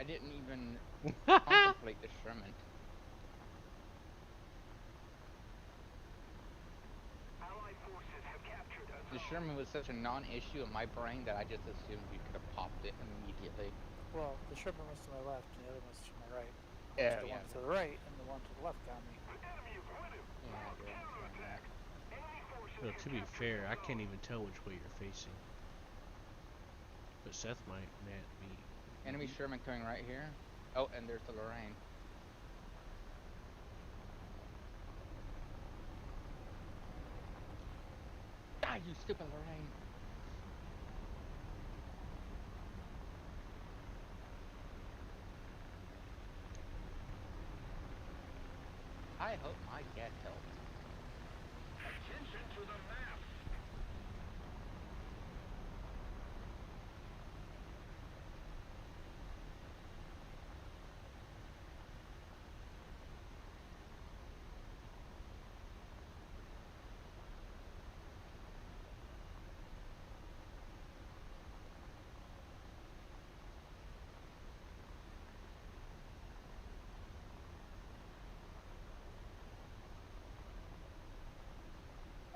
I didn't even contemplate the Sherman. Allied forces have captured a The zone. Sherman was such a non-issue in my brain that I just assumed you could have popped it immediately. Well, the Sherman was to my left and the other one's to my right. Yeah, The yeah. one to the right and the one to the left got me. The enemy is winning. Yeah, I do understand that. Enemy forces Well, have to be captured fair, the I zone. can't even tell which way you're facing. But Seth might be. Enemy Sherman coming right here. Oh, and there's the Lorraine. Ah, you stupid Lorraine. I hope my get helped. Attention to the map.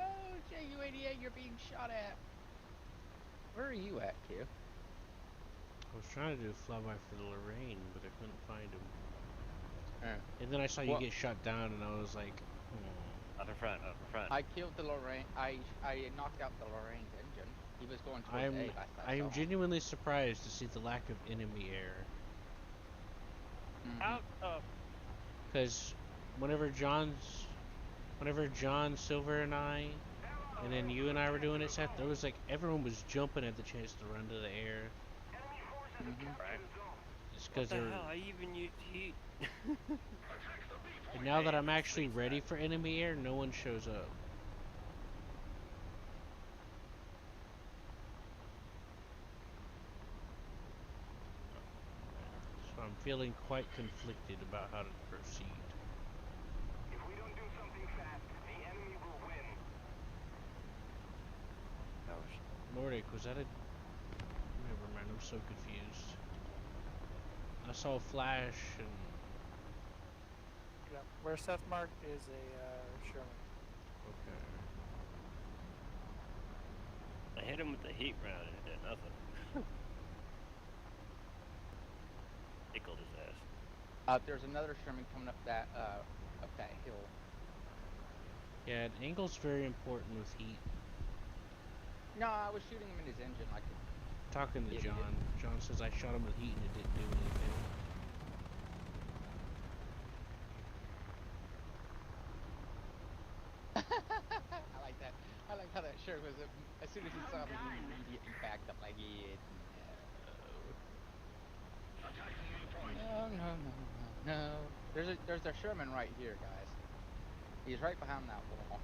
Oh, JU-88, you're being shot at. Where are you at, Q? I was trying to do a flyby for the Lorraine, but I couldn't find him. Oh. And then I saw you Well- get shot down, and I was like, Up in front, up in front. I killed the Lorraine. I knocked out the Lorraine's engine. He was going towards I'm A. last I I am saw him. genuinely surprised to see the lack of enemy air. Mhm. Out of Because whenever John, Silver, and I, and then you and I were doing it, Seth, there was like everyone was jumping at the chance to run to the air. Enemy forces have Mhm. captured Right. the zone. Just what because the they're. hell? I even used heat. And now that I'm actually ready for enemy air, no one shows up. So I'm feeling quite conflicted about how to proceed. If we don't do something fast, the enemy will win. Nordic, was that a... Never mind, I'm so confused. I saw a flash and... Yeah, where Seth marked is a Sherman. Okay. I hit him with the heat round and it did nothing. Tickled his ass. There's another Sherman coming up that hill. Yeah, and angle's very important with heat. No, I was shooting him in his engine like Talking to Idiot. John. John says I shot him with heat and it didn't do anything. I like that. I like how that shirt was. As soon as he saw me, he immediately backed up like, yeah, no, no, no, no, no. There's a Sherman right here, guys. He's right behind that wall.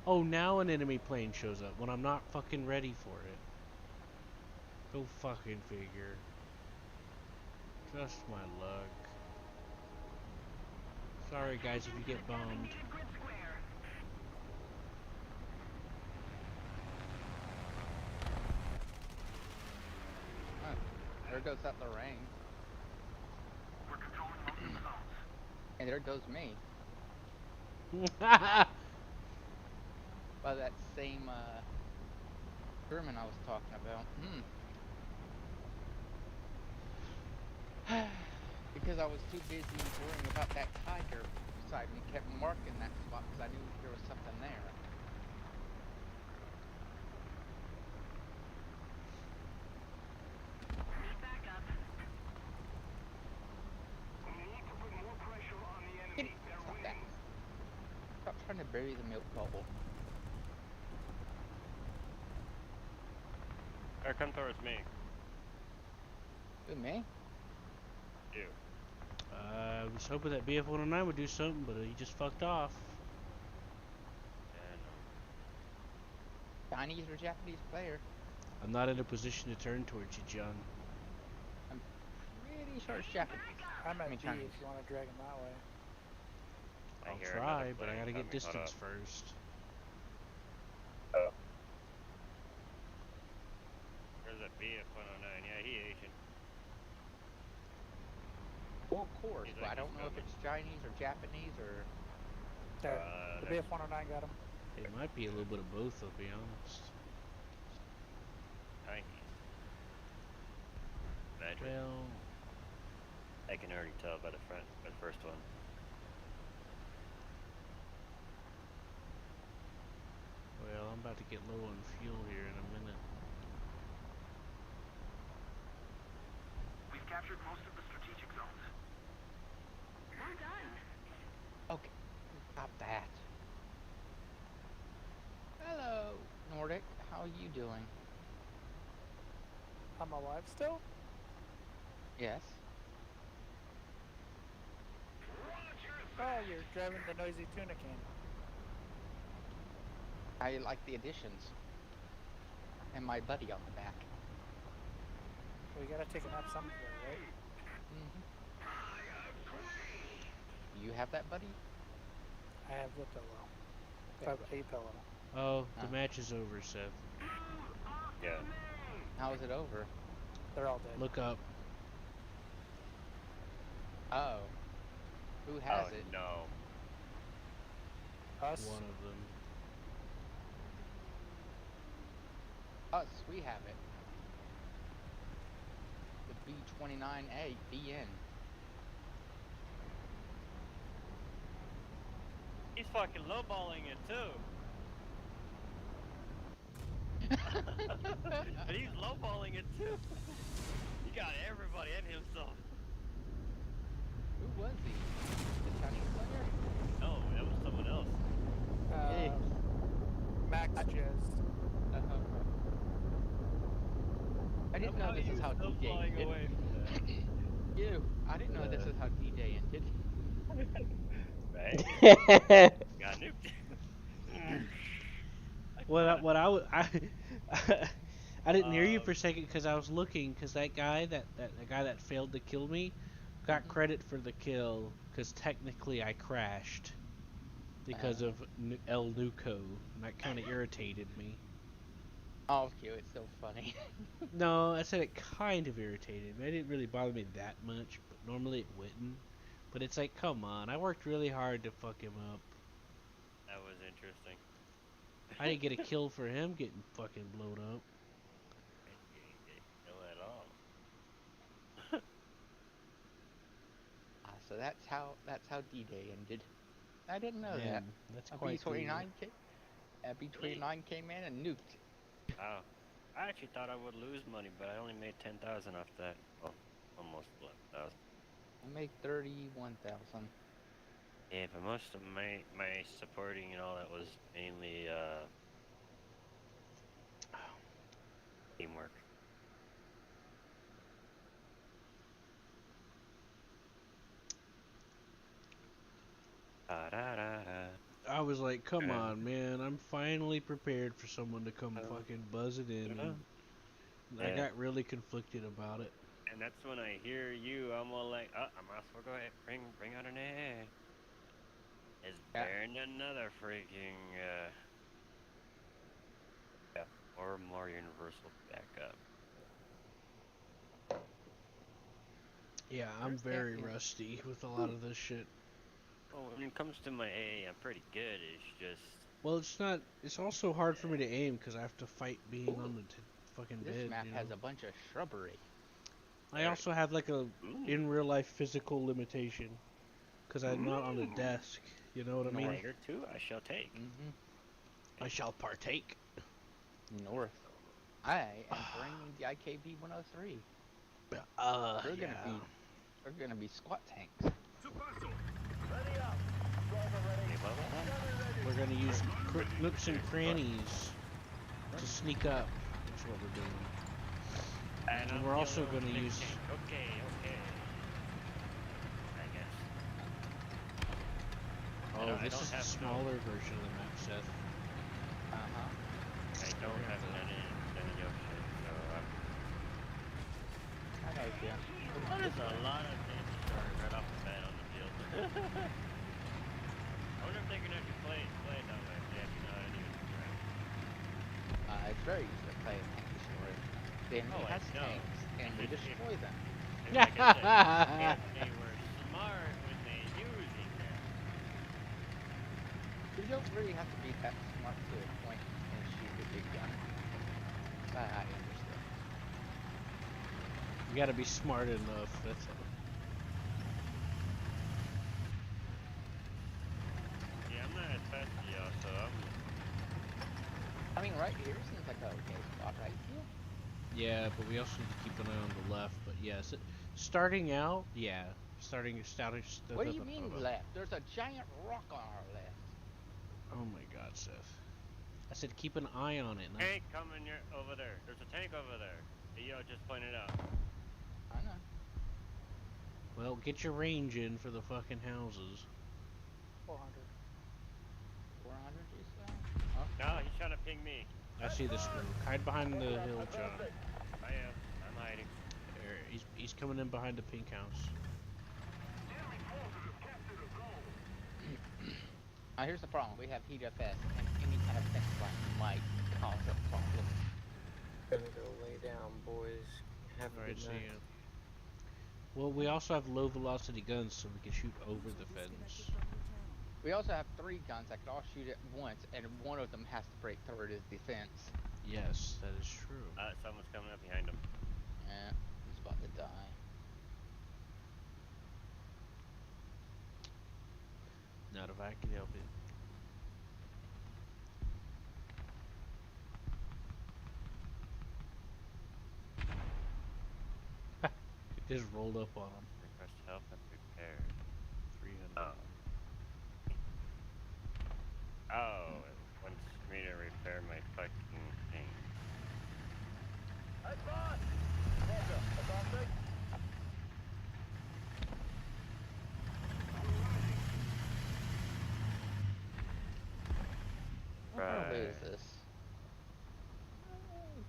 Oh, now an enemy plane shows up when I'm not fucking ready for it. Go fucking figure. Just my luck. Sorry guys if you get bombed. Oh, there goes that Lorraine. And there goes me. By that same Sherman I was talking about. Because I was too busy worrying about that tiger beside me, kept marking that spot because I knew there was something there. We need to put more pressure on the enemy. They're Stop that. winning. Stop trying to bury the milk bubble. Or come towards me. Who, me? You. I was hoping that BF-109 would do something, but he just fucked off. And Chinese or Japanese player. I'm not in a position to turn towards you, John. pretty sure it's Japanese. I'm at mean, B Chinese. if you want to drag him that way. I I'll hear try, another but I plane gotta get coming. Hold distance up. first. Oh. There's a BF-109. Yeah, he Asian. Well, of course, He's but I like, don't he's know if coming. it's Chinese or Japanese or. There. The That's BF-109 got him. It might be a little bit of both, I'll be honest. Chinese. Imagine. Well, I can already tell by the first one. I'm about to get low on fuel here in a minute. We've captured most of the strategic zones. We're done. Okay, stop that. Hello, Nordic. How are you doing? I'm alive still? Yes. Oh, you're driving the noisy tuna can. I like the additions. And my buddy on the back. We gotta take a nap somewhere, right? You have that, buddy? I have the pillow. I have a pillow. Oh, the Oh. match is over, Seth. Yeah. How is it over? They're all dead. Look up. Oh. Who has Oh it? no. Us? One of them. Us, we have it. The B-29A, BN. He's fucking lowballing it too. But he's lowballing it too. He got everybody and himself. Who was he? The Chinese player? No, that was someone else. Yeah. Max just. I didn't know this is how D-Day flying ended. away from You, I didn't know this is how D-Day ended. that. Right? Got nuked. I didn't hear you for a second because I was looking because that guy that failed to kill me got credit for the kill because technically I crashed because of El Nuco and that kind of irritated me. Oh, cute. It's so funny. No, I said it kind of irritated me. It didn't really bother me that much, but normally it wouldn't. But it's like, come on, I worked really hard to fuck him up. That was interesting. I didn't get a kill for him getting fucking blown up. You didn't get no at all. So that's how D-Day ended. I didn't know that. Man, that's A quite B-29 B-29 came in and nuked. Wow. I actually thought I would lose money, but I only made 10,000 off that. Well, almost 11,000. I made 31,000. Yeah, but most of my supporting and all that was mainly teamwork. I was like, come on, man, I'm finally prepared for someone to come fucking buzz it in. And I got really conflicted about it. And that's when I hear you, I'm all like, I might as well go ahead, bring out an AA. It's bearing another freaking, or more universal backup. Yeah, I'm very rusty with a lot of this shit. Well, when it comes to my AA, I'm pretty good. It's just... Well, it's not. It's also hard for me to aim because I have to fight being on the fucking bed. This map you know? has a bunch of shrubbery. I also have like a in real life physical limitation because I'm not on the desk. You know what I mean? Later too, I shall take. I shall partake. North. I am bringing the IKB 103. They're gonna be squat tanks. We're gonna use nooks and crannies to sneak up. That's what we're doing. And we're also gonna use. Okay. I guess. Oh, this is a smaller version of the map, Seth. I don't have none of your shit, so I know, yeah. That is a lot of danger stories right off the bat on the field. I wonder if they can actually play it that way. If they actually know how to use the ground. It's very easy to play a tank destroyer. The enemy Oh, I has know. tanks, and we destroy them. And like I said, if they were smart when they using them. You don't really have to be that smart to a point and shoot a big gun. I understand. You gotta be smart enough. That's it. Yeah, I'm not as fast as y'all, so I mean, right here seems like an okay spot, right? Yeah, but we also need to keep an eye on the left. But yes, starting out, yeah, starting. What do you mean left? There's a giant rock on our left. Oh my God, Seth! I said keep an eye on it. Not... tank coming over there. There's a tank over there. Yo just pointed out. I know. Well, get your range in for the fucking houses. 400. 400, you say? Oh. No, he's trying to ping me. I see the smoke. Hide behind the hill, John. I am. I'm hiding. There, he's coming in behind the pink house. Now here's the problem. We have heat FS, and any kind of fence line might cause a problem. Gonna go lay down, boys. Have a Alright, good see night. ya. Well, we also have low velocity guns, so we can shoot over the fence. We also have 3 guns that can all shoot at once, and one of them has to break through the defense. Yes, that is true. Someone's coming up behind him. Yeah, he's about to die. Not if I can help it. Just rolled up on him. Request help and repair. 300. Oh, it wants me to repair my fucking thing. What kind of way is Right. this?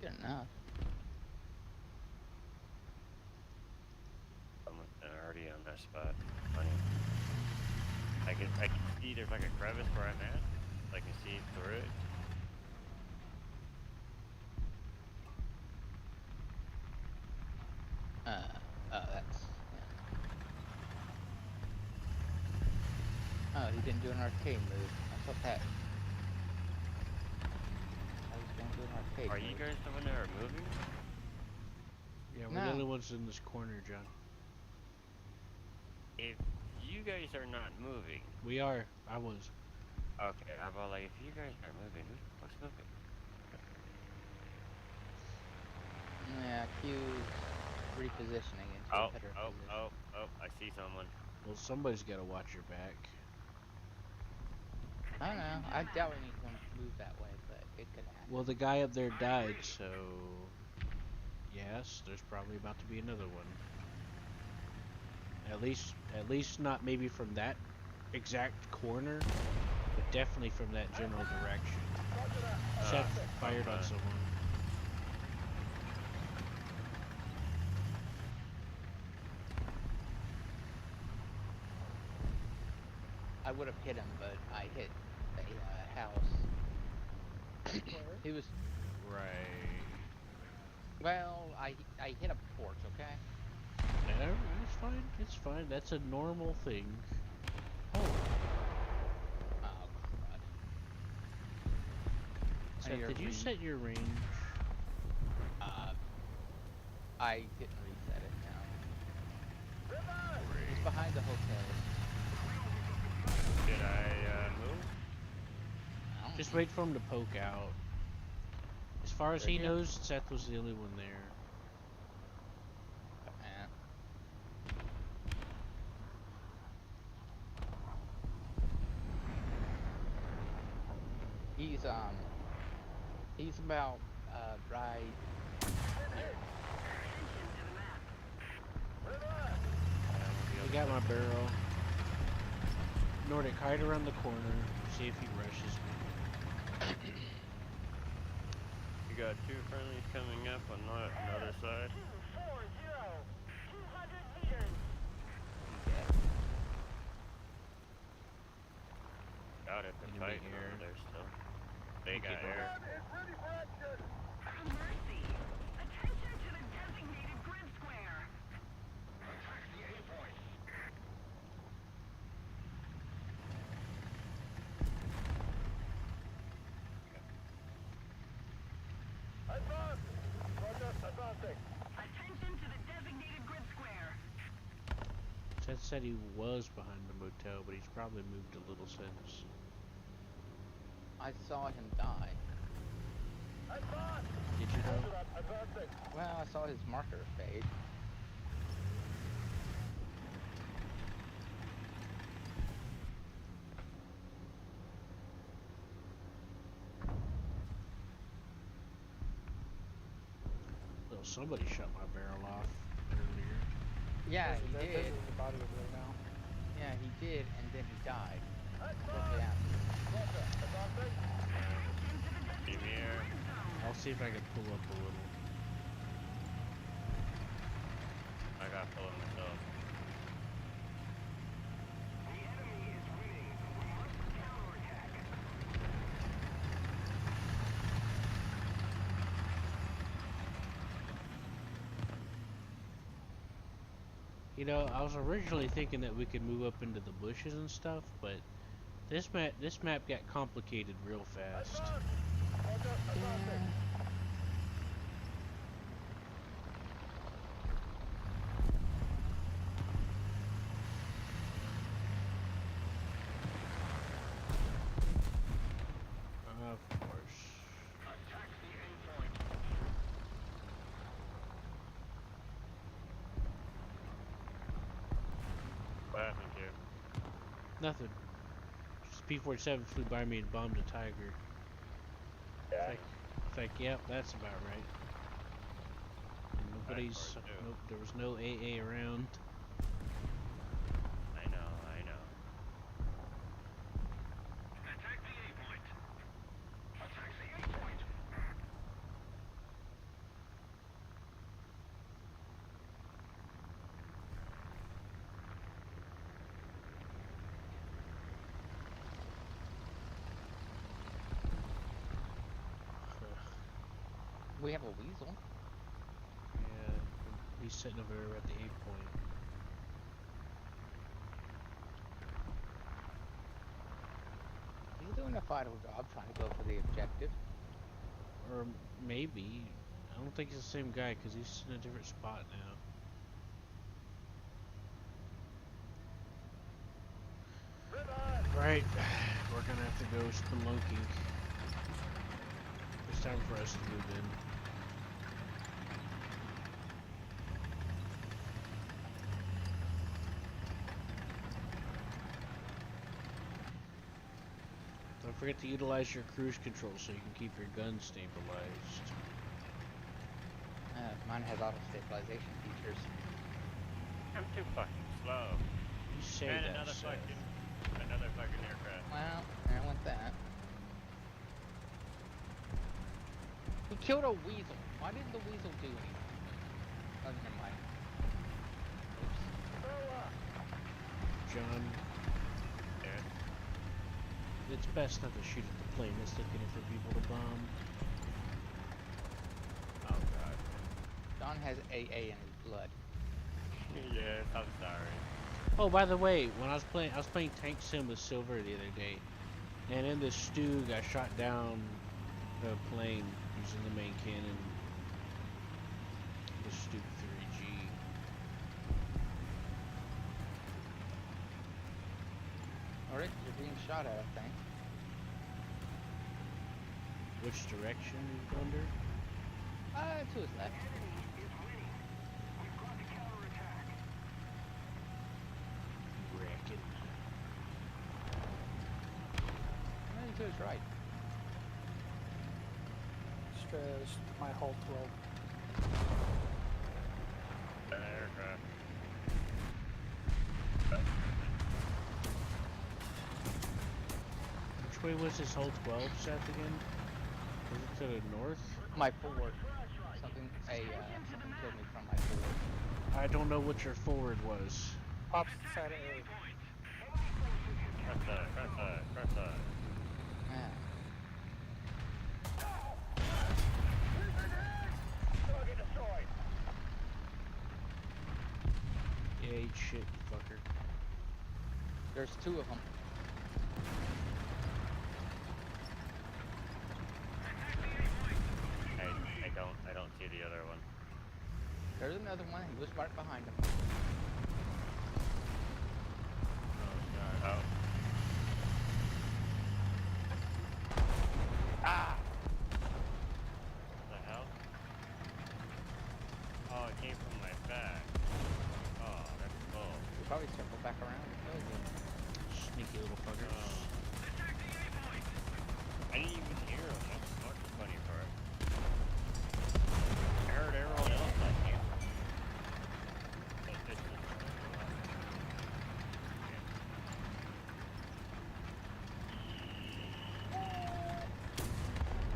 Good enough. I'm already on that spot. Funny. I can see there's like a crevice where I'm at. I can see through it. That's... Yeah. Oh, he didn't do an arcade move. I thought that... I was gonna do an arcade Are move. you guys the one that are moving? Yeah, we're the only ones in this corner, John. If you guys are not moving, We are. I was. okay, I'm all like, if you guys are moving, who the fuck's moving? Yeah, Q's repositioning into Oh, a better oh, position. oh, oh, I see someone. Well, somebody's got to watch your back. I don't know. I doubt anyone's moved that way, but it could happen. Well, the guy up there died, so yes, there's probably about to be another one. At least not maybe from that exact corner, but definitely from that general direction. Seth fired on someone. I would have hit him, but I hit a house. He was... Right. Well, I hit a porch, okay? Yeah, it's fine. It's fine. That's a normal thing. Oh. Oh, crud. Seth, did you set your range? I didn't reset it now. He's behind the hotel. Did I move? I don't Just know. wait for him to poke out. As far as he knows, Seth was the only one there. Yeah. He's about right. I got my barrel. Nordic, hide around the corner. See if he rushes me. We got 2 friendlies coming up on the other side. doubt if they're Enemy fighting air. over there still. They Okay, got go air. Mercy! Attention to the designated grid square! Attack the A point! Advance! Roger, advancing! Attention to the designated grid square! Seth said he was behind the motel, but he's probably moved a little since. I saw him die. Advance! Did you know? Advancing! Well, I saw his marker fade. Well, somebody shut my barrel off earlier. Yeah, he There's did. the body over there now. Yeah, he did, and then he died. What happened? Team here. I'll see if I can pull up a little. I got pulling myself. The enemy is winning. We must counterattack. You know, I was originally thinking that we could move up into the bushes and stuff, but this map got complicated real fast. Of course. Attack the A point. What happened here? Nothing. Just P-47 flew by me and bombed a Tiger. Yeah. It's like, yep, that's about right. And nobody's, Right, nope, there was no AA around. I know, I know. Attack the A point. Attack the A point. We have a weasel. Yeah, he's sitting over there at the 8 point. He's doing a vital job trying to go for the objective. Or maybe, I don't think it's the same guy because he's in a different spot now. Right, we're gonna have to go spelunking. It's time for us to move in. Don't forget to utilize your cruise control so you can keep your gun stabilized. Mine has auto stabilization features. I'm too fucking slow. You say And that, another Seth. fucking aircraft. Well, there went that. He killed a weasel. Why didn't the weasel do anything? Oh, never mind. Oops. John, Yeah. it's best not to shoot at the plane that's looking for people to bomb. Oh god. Don has AA in his blood. Yes, I'm sorry. Oh, by the way, when I was playing Tank Sim with Silver the other day, and in the Stug I shot down the plane using the main cannon, the Stug 3G. Alright, you're being shot at, I think. Which direction you under? To his left. Enemy is winning. We've got to counterattack. Reckon. And to his right. Stress my whole 12. An aircraft. Which way was this whole 12 Seth again? Was it to the north? My forward. Something killed me from my forward. I don't know what your forward was. Opposite side of A. Cross side. Yeah. Target destroyed. Yeah, eat shit, you fucker. There's 2 of them. I don't see the other one. There's another one. He was right behind him. Oh, God. Ah! What the hell? Oh, it came from my back. Oh, that's cool. We'll probably circle back around and kill you. Sneaky little fuckers. I didn't even hear him. That's the funny part. I heard everyone else like you.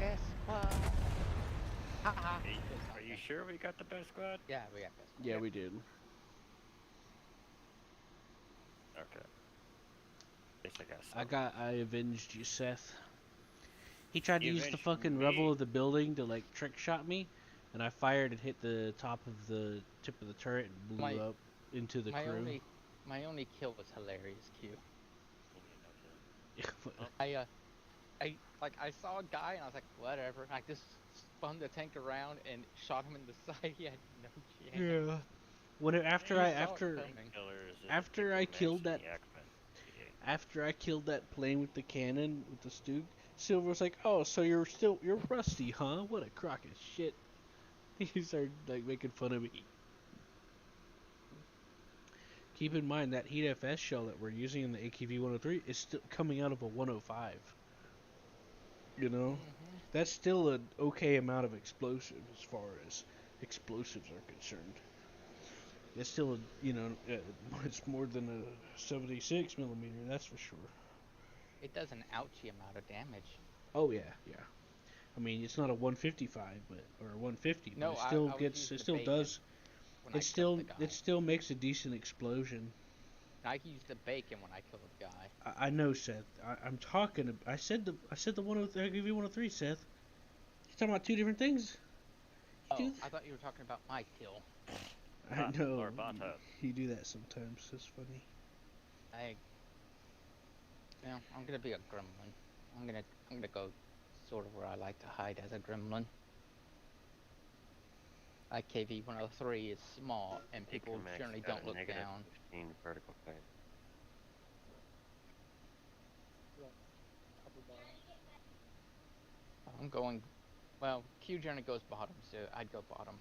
Best squad. Haha. Hey, are you sure we got the best squad? Yeah, we got best squad. Yeah, we did. Okay. At least I got some. I avenged you, Seth. He tried to You use the avenged fucking me? rubble of the building to like trick shot me, and I fired and hit the top of the tip of the turret and blew My- up into the crew. My only kill was hilarious, Q. Oh. I saw a guy and I was like, whatever. I just spun the tank around and shot him in the side. He had no chance. Yeah. When it, after You I saw it after coming. after I killed that after I killed that plane with the cannon with the Stug, Silver was like, "Oh, so you're rusty, huh? What a crock of shit." He started like making fun of me. Keep in mind that Heat FS shell that we're using in the AKV-103 is still coming out of a 105. You know, that's still an okay amount of explosive as far as explosives are concerned. It's still a, it's more than a 76 millimeter, that's for sure. It does an ouchie amount of damage. Oh yeah, yeah. I mean, it's not a 155, or a 150, No, but it still I was gets, using it the still bacon does, when I it still, killed the guy. it still makes a decent explosion. I used the bacon when I killed the guy. I know, Seth. I'm talking. I said the 103. I give you 103, Seth. You're talking about two different things. Oh, I thought you were talking about my kill. I know. Or Bata. You do that sometimes. It's funny. I'm gonna be a gremlin. I'm gonna go sort of where I like to hide as a gremlin. IKV 103 is small and people generally don't look down. 15 vertical height. I'm going, well, Q generally goes bottom, so I'd go bottom.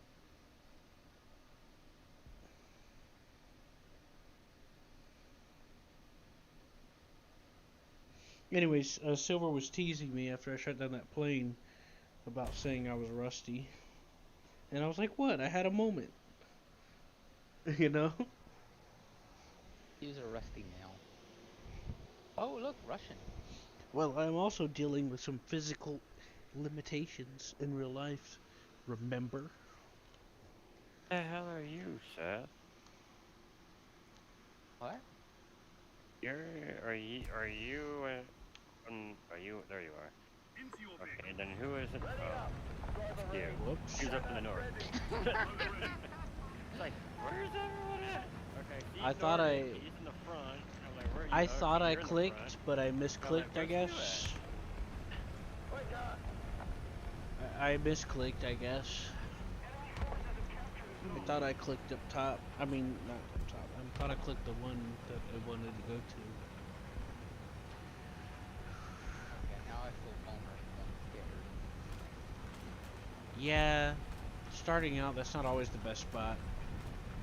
Anyways, Silver was teasing me after I shut down that plane about saying I was rusty. And I was like, what? I had a moment. You know? Use a rusty nail. Oh, look, Russian. Well, I'm also dealing with some physical limitations in real life. Remember? The hell are you, Seth? What? Are you, there you are. Okay, and then who is it? Oh, you. Whoops. He's up in the north. It's like, where's everyone at? Okay, I thought he's in the front. I'm like, where are you? I Okay, thought I you're in the clicked, front. but I misclicked, I where's you guess. I misclicked, I guess. I thought I clicked up top. I mean, not up top. I thought I clicked the one that I wanted to go to. Okay, now I feel vulnerable and scared. Yeah, starting out, that's not always the best spot.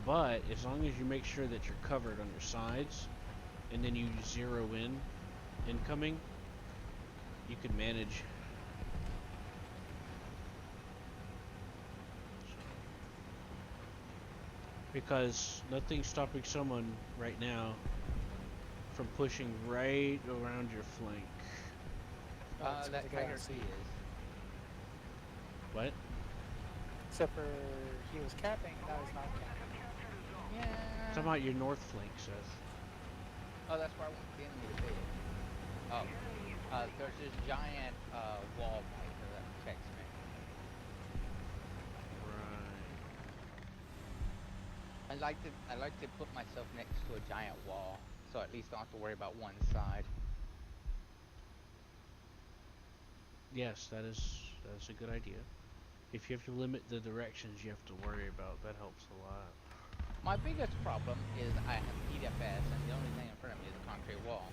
But as long as you make sure that you're covered on your sides, and then you zero in incoming, you can manage. Because nothing's stopping someone right now from pushing right around your flank. That Tiger C is. What? Except for he was capping and now he's not capping. Yeah. Talking about your north flank, Seth. Oh, that's where I want the enemy to be. Oh, there's this giant wall right there that protects me. Right. I like to put myself next to a giant wall, so at least I don't have to worry about one side. Yes, that's a good idea. If you have to limit the directions you have to worry about, that helps a lot. My biggest problem is I have PDFS, and the only thing in front of me is a concrete wall.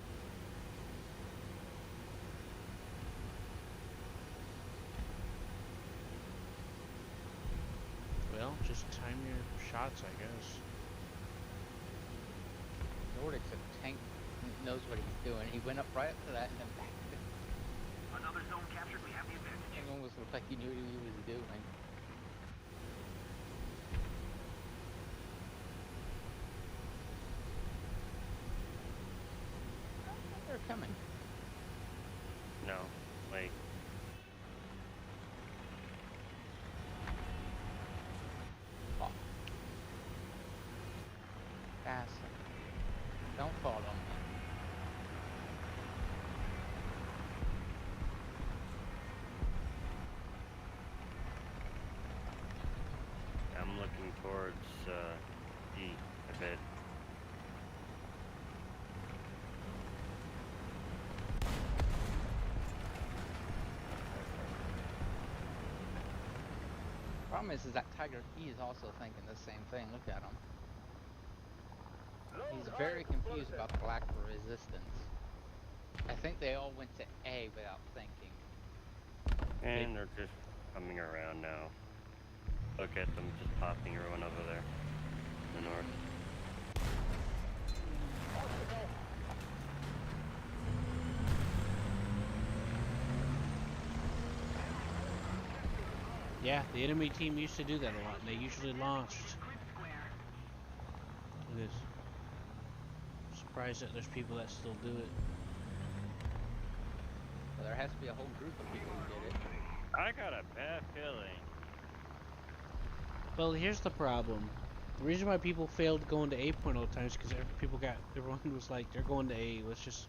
Well, just time your shots, I guess. Nordic's a tank, knows what he's doing. He went up right up to that and then back. Another zone captured. We have the advantage. It almost looked like he knew what he was doing. They're coming. No, like Oh. Pass him. Don't follow me. I'm looking towards E a bit. Problem is that Tiger E is also thinking the same thing. Look at him. He's very confused about the lack of resistance. I think they all went to A without thinking. And they're just coming around now. Look at them just popping everyone over there. In the north. Yeah, the enemy team used to do that a lot, and they usually lost. It is surprised that there's people that still do it. Well, there has to be a whole group of people who did it. I got a bad feeling. Well, here's the problem. The reason why people failed going to A point all the time is because everyone was like, they're going to A, let's just,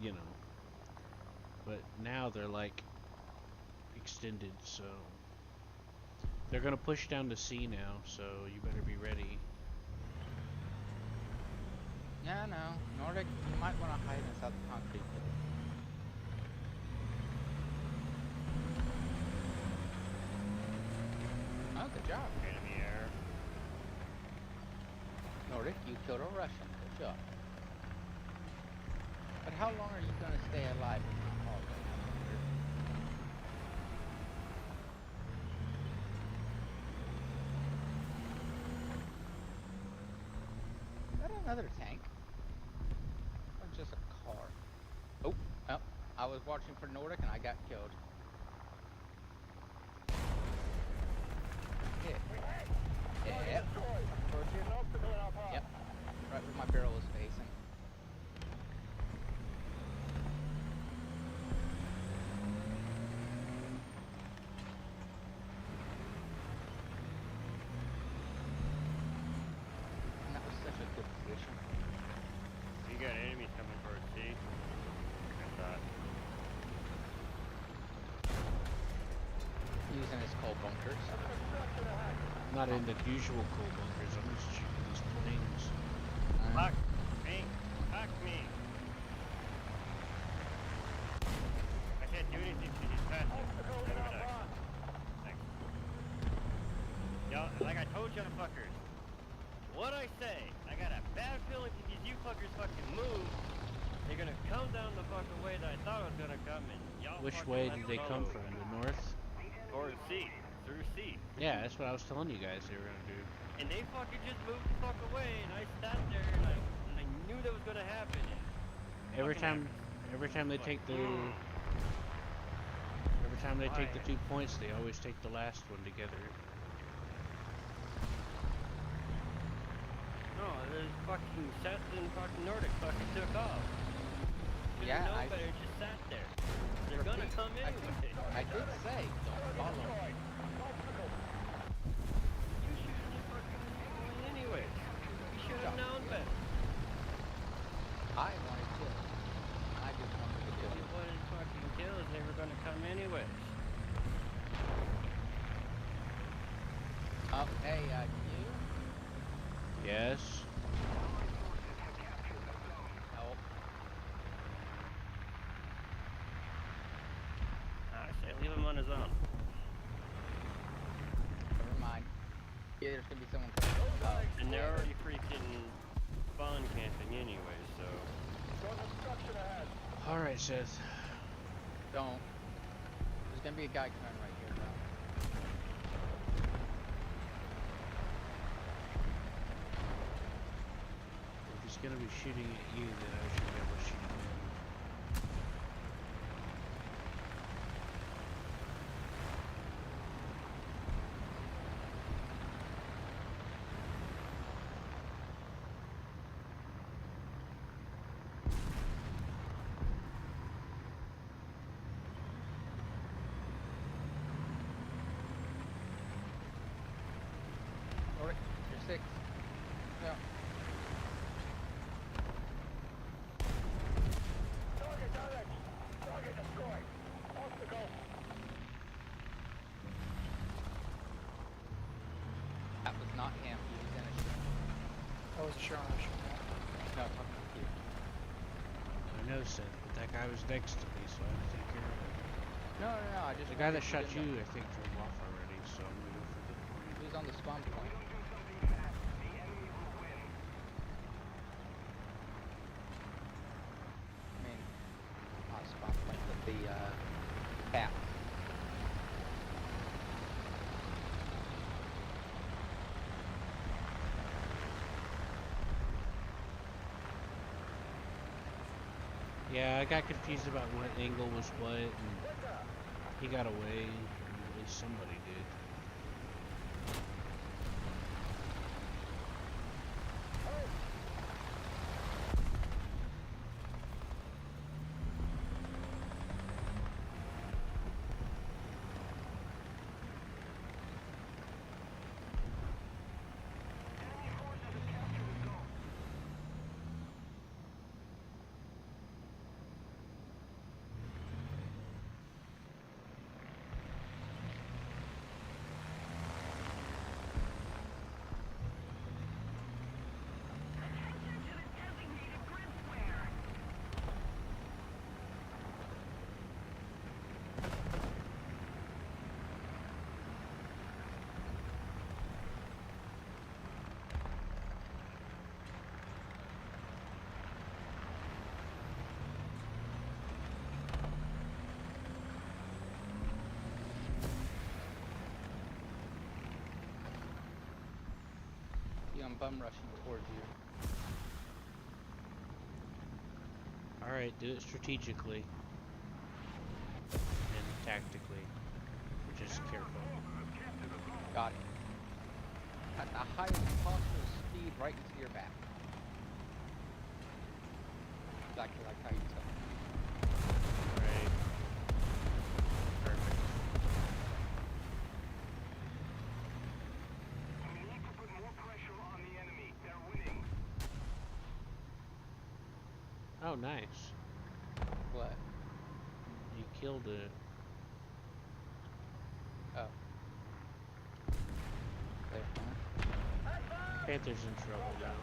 you know. But now they're like extended, so they're gonna push down to C now, so you better be ready. Yeah, no. Nordic, you might want to hide inside the concrete pit. Oh, good job. Enemy air. Nordic, you killed a Russian. Good job. But how long are you going to stay alive in that hallway? I wonder? Is that another tank? Or just a car? Oh, well, I was watching for Nordic and I got killed. Yeah. Yep. Yep. Right where my barrel was facing. And that was such a good position. You got enemies coming for a C. I thought. Using his coal bunkers. Not in the usual coal bunkers, I'm just shooting these planes. Fuck me! Fuck me! I can't do anything because he's faster. Thanks. Yo, like I told you fuckers. What I say? I got a bad feeling because you fuckers fucking move. They're gonna come down the fucking way that I thought it was gonna come in. Y'all Which fucking way let did me they go. come from? The north? Or C. Through C. Yeah, that's what I was telling you guys they were gonna do. And they fucking just moved the fuck away, and I sat there and I knew that was gonna happen. Every Fucking time they take the 2 points, they always take the last one together. No, there's fucking Seth and fucking Nordic fucking took off. Yeah, I just sat there. They're gonna come anyway. I did say, don't follow me. You should have just fucking went anyway. You should have known better. anyways. Oh, hey, Yes. help. I say leave him on his own. Never mind. Yeah, there's gonna be someone coming. Oh, And they're already freaking spawn camping anyway, so. Alright, Seth. don't. There's gonna be a guy coming right here, though. If he's gonna be shooting at you, then I should be able to shoot him. Alright, you're 6. Yeah. Target destroyed. Off the go. That was not him. He was in a ship. That was a sharage. No, I'm talking to you. I know, Seth, but that guy was next to me, so I had to take care of him. No, I just. The guy that wondered if shot didn't you, know. I think, drove off already, so I'm gonna go for the He was on the spawn point. I mean, not spawn point, but the cap. Yeah, I got confused about what angle was what, and he got away, or at least somebody did. I'm bum rushing towards you. Alright, do it strategically. And tactically. But just careful. Got it. At the highest possible speed right into your back. Exactly like how you tell me. Right. Perfect. We need to put more pressure on the enemy. They're winning. Oh, nice. What? You killed it. Oh. There, huh? Panther's in trouble now.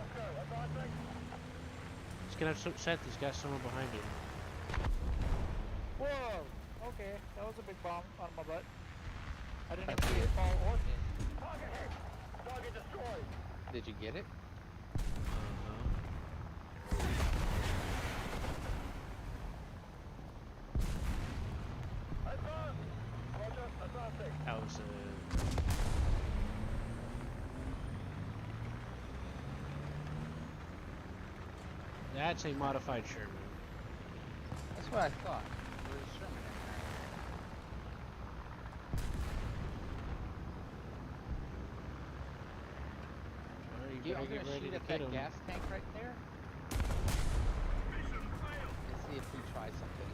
He's gonna have some. Seth, he's got someone behind him. Whoa! Okay, that was a big bomb on my butt. I didn't That's have to it. fall or hit. Target hit. Target destroyed. Did you get it? Uh-huh. Advance. Roger. Advancing. That was a. That's a modified Sherman. That's what I thought. There was a Sherman in Well, you there. better I'm get gonna ready shoot to at get that him. gas tank right there. Let's see if we try something.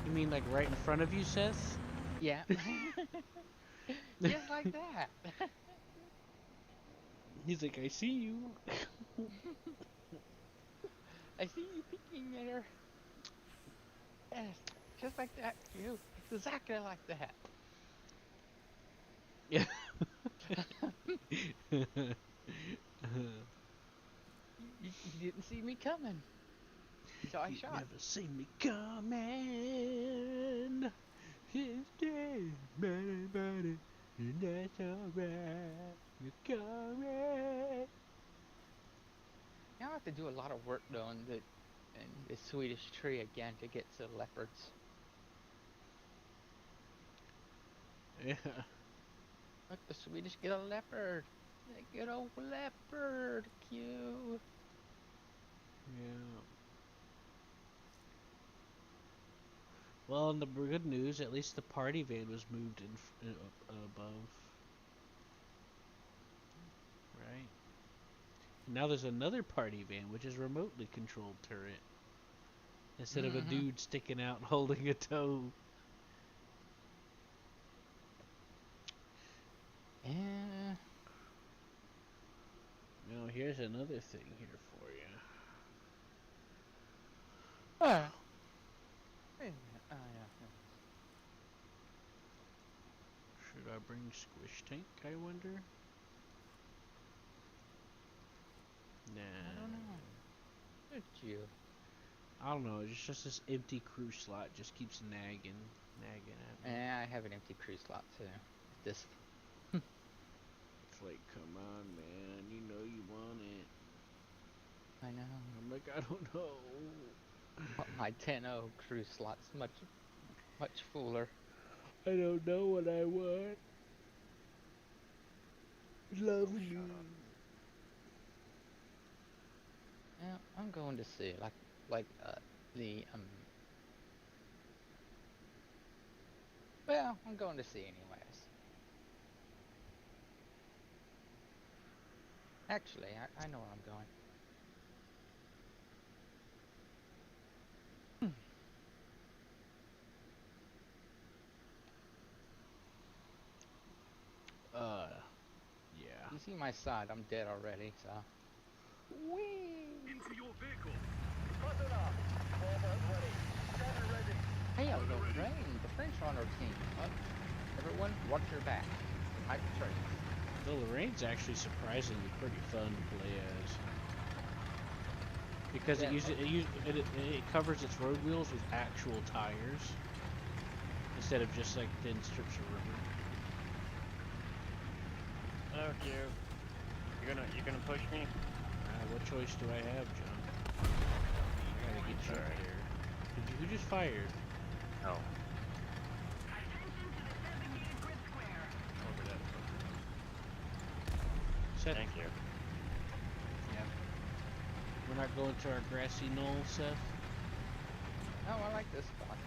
You mean like right in front of you, Seth? Yeah. Just like that. He's like, I see you. I see you peeking there. Yes, just like that, you. exactly like that. Yeah. You didn't see me coming, so I You shot. never see me coming. Since day, buddy, and that's alright. You're coming. Now I have to do a lot of work though in the Swedish tree again to get to the leopards. Yeah. Look, the Swedish get a leopard. They get a leopard. Cute. Yeah. Well, and the good news, at least the party van was moved above, right? Now there's another party van, which is remotely controlled turret, instead of a Mm-hmm. dude sticking out and holding a toe. Yeah. Now here's another thing here for you. Wait a minute. Oh yeah. Should I bring Squish Tank, I wonder? Nah. I don't know. Look at you. I don't know, it's just this empty crew slot just keeps nagging at me. Yeah, I have an empty crew slot too. This It's like, come on, man, you know you want it. I know. I'm like, I don't know. My 10-0 crew slot's much fuller. I don't know what I want. Love me. Yeah, I'm going to see like the well, I'm going to see anyways. Actually, I know where I'm going. Yeah. You see my side, I'm dead already, so. Whee! Into your vehicle. Button up. Forward ready. Scanner ready. Hey, Lorraine, the French are on our team. Everyone, watch your back. I betray you. The Lorraine's actually surprisingly pretty fun to play as. Because Yeah. it covers its road wheels with actual tires. Instead of just like thin strips of rubber. Thank you. You're gonna push me? What choice do I have, John? I gotta get you up Alright. there. Who just fired? Oh. Over that. Seth, Thank you. yeah. We're not going to our grassy knoll, Seth? Oh, I like this spot.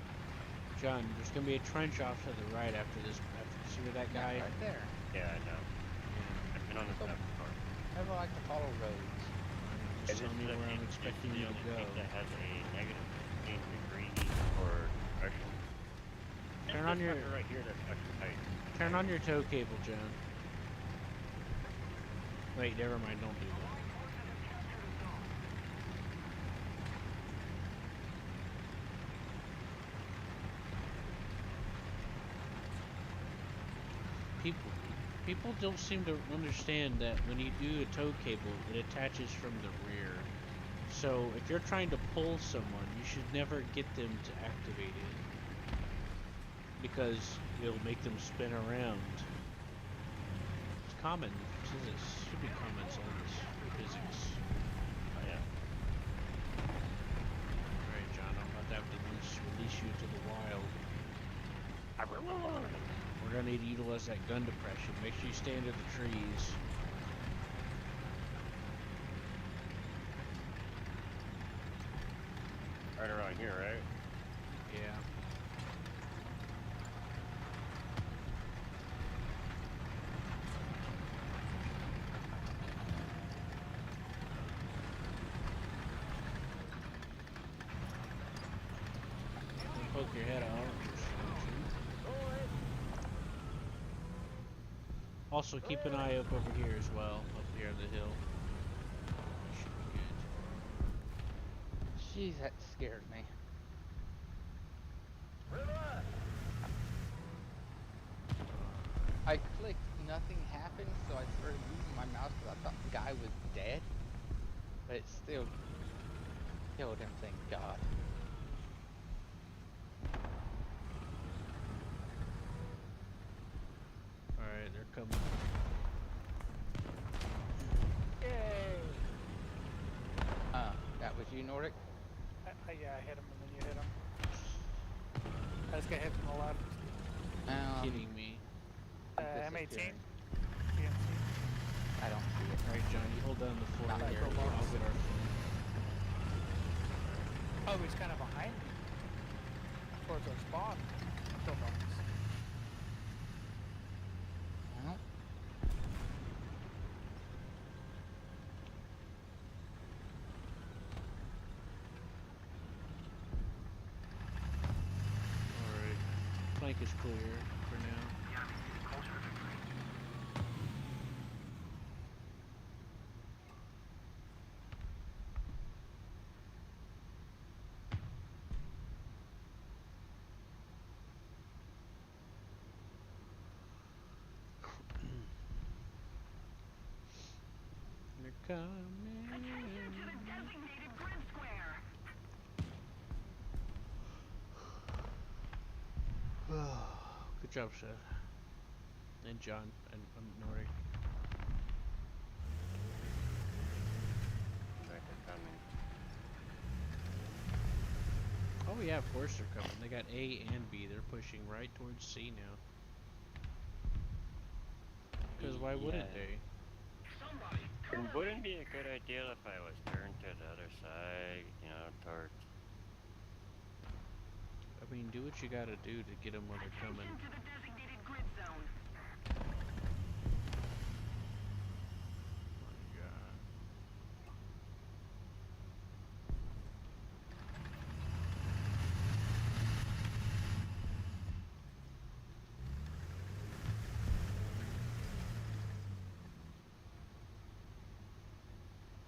John, there's gonna be a trench off to the right after this. See where that guy? Yeah, right there. Yeah, I know. I've been on this map before. Never like to follow roads. Just tell me where I'm expecting you to go. That has a negative 15 degree for pressure. Turn on your right here. That's extra tight. turn on your tow cable, John. Wait, never mind. Don't do that. People don't seem to understand that when you do a tow cable, it attaches from the rear. So if you're trying to pull someone, you should never get them to activate it, because it'll make them spin around. It's common physics. Should be common sense for physics. Oh, yeah. Alright, John, I'm about to have to release you to the wild. We're gonna need to utilize that gun depression. Make sure you stay under the trees. Right around here, right? Yeah. Don't poke your head out. Also, keep an eye up over here as well, up here on the hill. Should be good. Jeez, that scared me. Relax. I clicked, nothing happened, so I started moving my mouse because I thought the guy was dead. But it still killed him, thank God. Alright, they're coming. Yay! That was you, Nordic? Yeah, I hit him and then you hit him. I just got hit from the left. Kidding me. M18. disappearing. PMC. I don't see it. Alright, John, you hold down the fort Not here. like I'll robots. get our fort. Oh, he's kind of behind me. Towards our spawn. Kill box. Well, Alright. Flank is clear for now. They're coming. Attention to the designated grid square. Good job, Seth. And John and Nori. Like they're coming. Oh yeah, of course they're coming. They got A and B. They're pushing right towards C now. Because why wouldn't Yeah. they? It wouldn't be a good idea if I was turned to the other side, you know, towards. I mean, do what you gotta do to get them when they're coming. Attention to the designated grid zone. My God.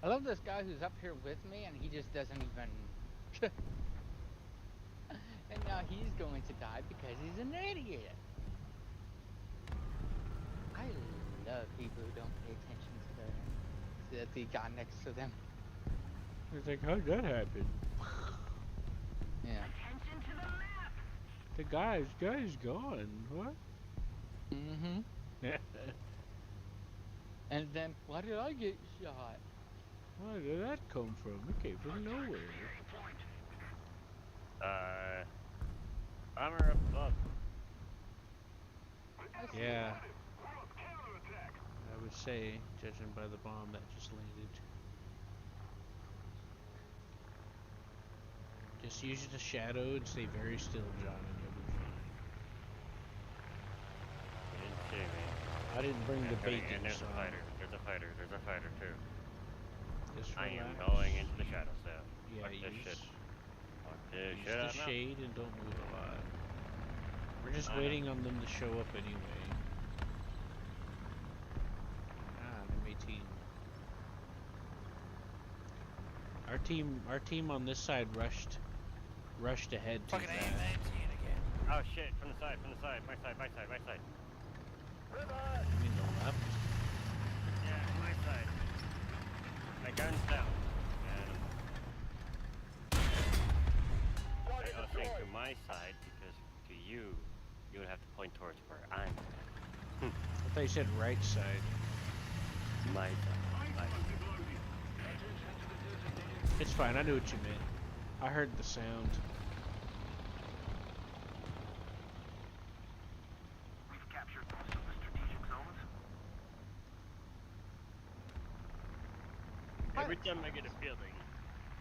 I love this guy who's up here with me and he just doesn't even... And now he's going to die because he's an idiot. I love people who don't pay attention to the guy next to them. It's like, how'd that happen? Yeah. Attention to the map. The guy's gone. What? Mm-hmm. And then, why did I get shot? Where did that come from? It came from nowhere. Armor up. Yeah. I would say, judging by the bomb that just landed. Just use the shadow and stay very still, John, and you'll be fine. You didn't see me. I didn't bring the bacon, And there's so a fighter. There's a fighter. There's a fighter too. just I am relax. going into the shadows now. Yeah, Fuck this shit. use, Fuck this use shit. the I'm out. shade and don't move a lot. We're just I know. waiting on them to show up anyway. M18. Our team on this side rushed ahead too Fucking fast. aim 19 again. Oh shit! From the side. From the side. My side. My side. My side. You mean the left? Yeah, my side. My gun's down. And I was saying to my side because to you would have to point towards where I'm. I thought you said right side. My side. My side. It's fine, I knew what you meant. I heard the sound. We've captured most of the strategic zones. Every time I get a feeling,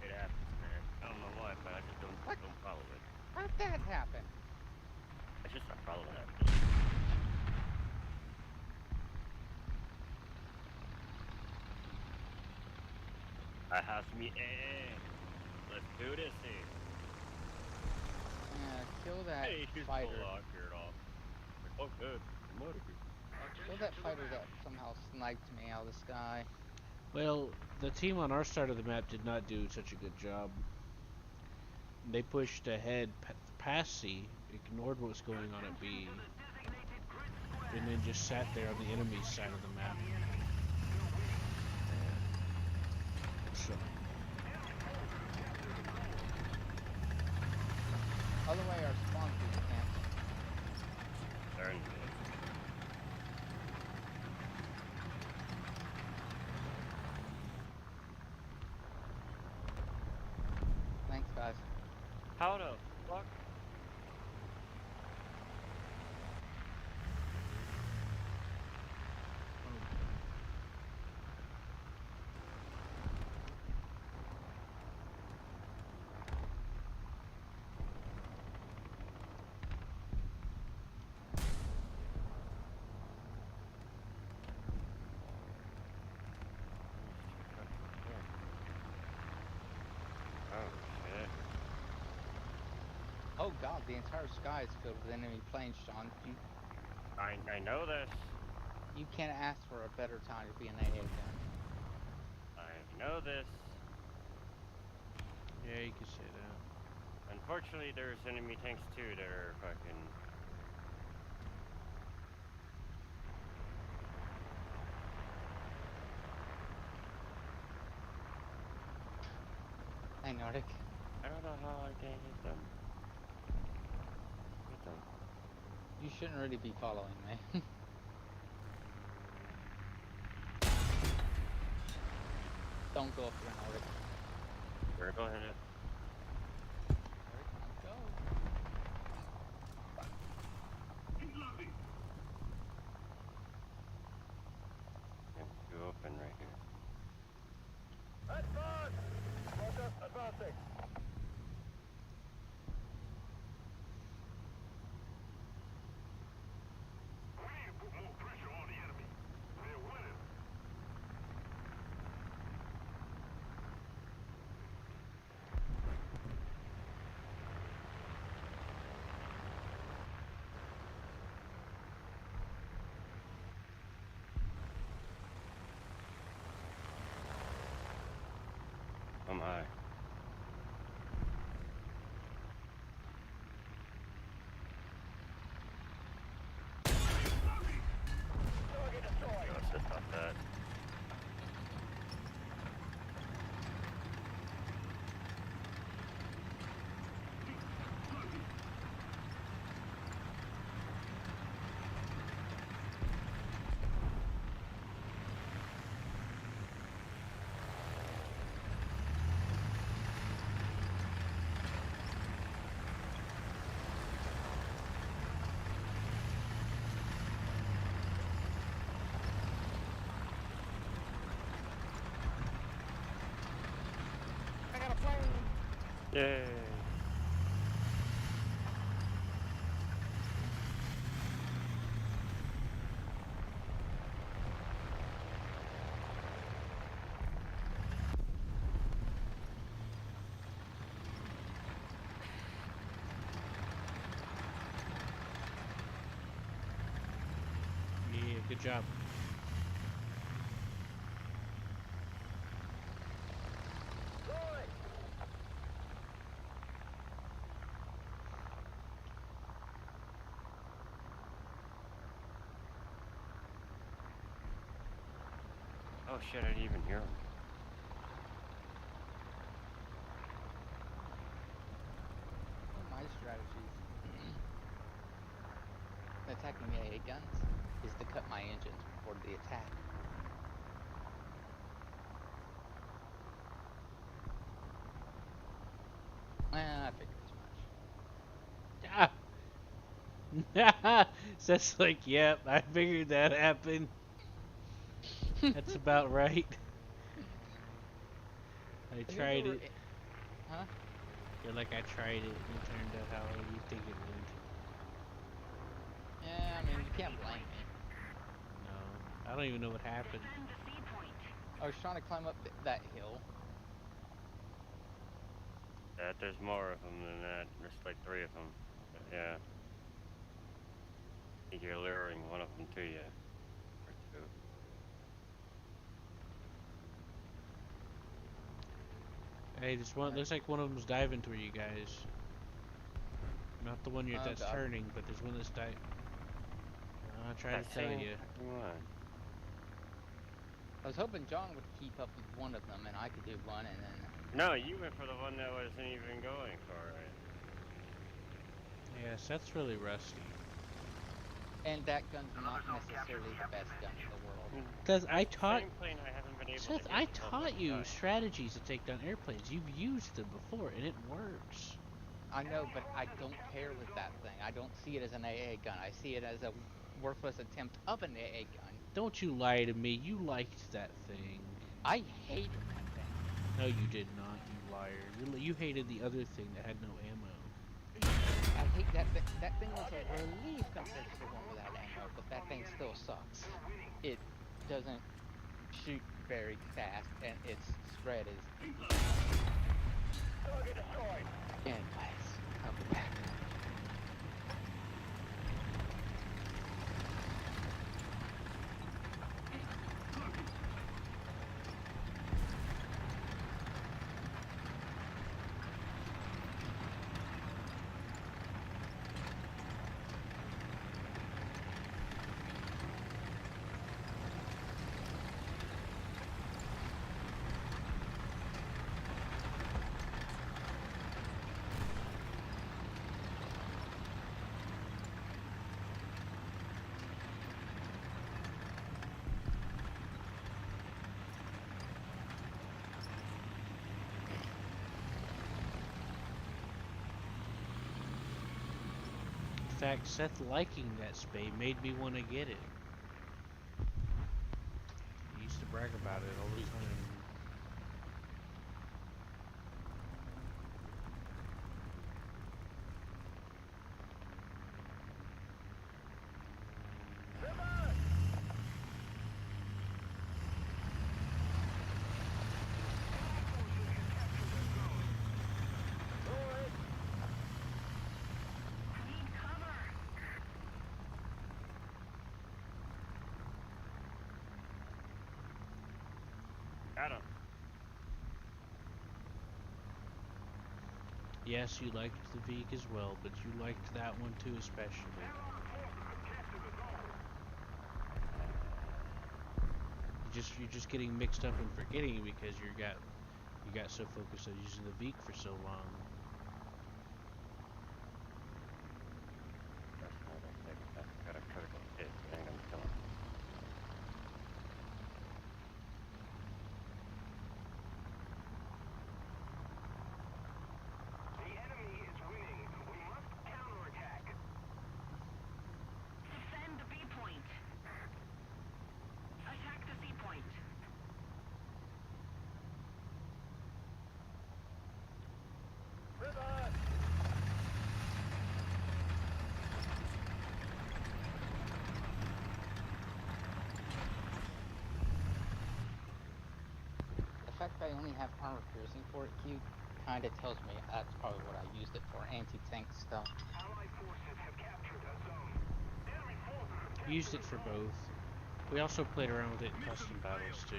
it happens, man. I don't know why, but I just don't follow it. How did that happen? I just don't follow that. I have me. Let's do this here. Yeah, kill that Hey, here's the fighter. locker off. Oh, good. Kill that fighter that somehow sniped me out of the sky. Well, the team on our side of the map did not do such a good job. They pushed ahead past C, ignored what was going on at B. and then just sat there on the enemy's side of the map. So, By the way, our spawn food camp. Darn it. Thanks, guys. How the fuck? Oh shit. Oh god, the entire sky is filled with enemy planes, Sean. I know this. You can't ask for a better time to be an AA gun. I know this. yeah, you can say that. Unfortunately, there's enemy tanks too that are fucking. Hey, Nordic. I don't know how I can hit them. Hit them. You shouldn't really be following me. Don't go up there, Nordic. We're going ahead. Nordic, don't go. Too open right here. Advance! Roger, advancing. We need to put more pressure on the enemy. They're winning. I'm high. Target destroyed. Go assist off that. I got a plane. Yay! Yeah, good job. Roy! Oh shit! I didn't even hear him. One of my strategies attacking AA guns is to cut my engines before the attack. I figured as much. Ah! So that's like, yep, I figured that happened. That's about right. I Have you tried ever- it. Huh? You're like, I tried it, and it turned out how you think it would. Yeah, I mean, you can't blame me. No, I don't even know what happened. I was trying to climb up that hill. That there's more of them than that. There's like 3 of them. But yeah. I think you're luring one of them to you. Or 2. Hey, this one looks like one of them's diving toward you guys. Not the one Oh, that's God. turning, but there's one that's diving. I tried That to tell same you. fucking one. I was hoping John would keep up with one of them and I could do one, and then No, you went for the one that wasn't even going for it. Yes, that's really rusty. and that gun's not necessarily the best gun in the world. Cause That's I the taught same plane I haven't been able Seth, to hit I this whole taught fucking you time. strategies to take down airplanes. You've used them before, and it works. I know, but I don't pair with that thing. I don't see it as an AA gun. I see it as a worthless attempt of an AA gun. Don't you lie to me. You liked that thing. I hated that thing. No, you did not, you liar. You hated the other thing that had no ammo. I hate that thing. That thing was a relief compared to the one without ammo, but that thing still sucks. It doesn't shoot very fast, and its spread is. Target destroyed. Anyways, I'll be back. In fact, Seth liking that spade made me want to get it. He used to brag about it all the time. Got him. Yes, you liked the Veek as well, but you liked that one too especially. You're just getting mixed up and forgetting because you got so focused on using the Veek for so long. That's not a hit. That's got a critical hit. Dang, I'm killing. The enemy is winning. We must counterattack. Defend the B point. Attack the C point. River! The fact that I only have armor piercing for it, Q, kind of tells me that's probably what I used it for, anti-tank stuff. Allied forces have captured a zone. Enemy forces have Used it for both. We also played around with it in custom battles too.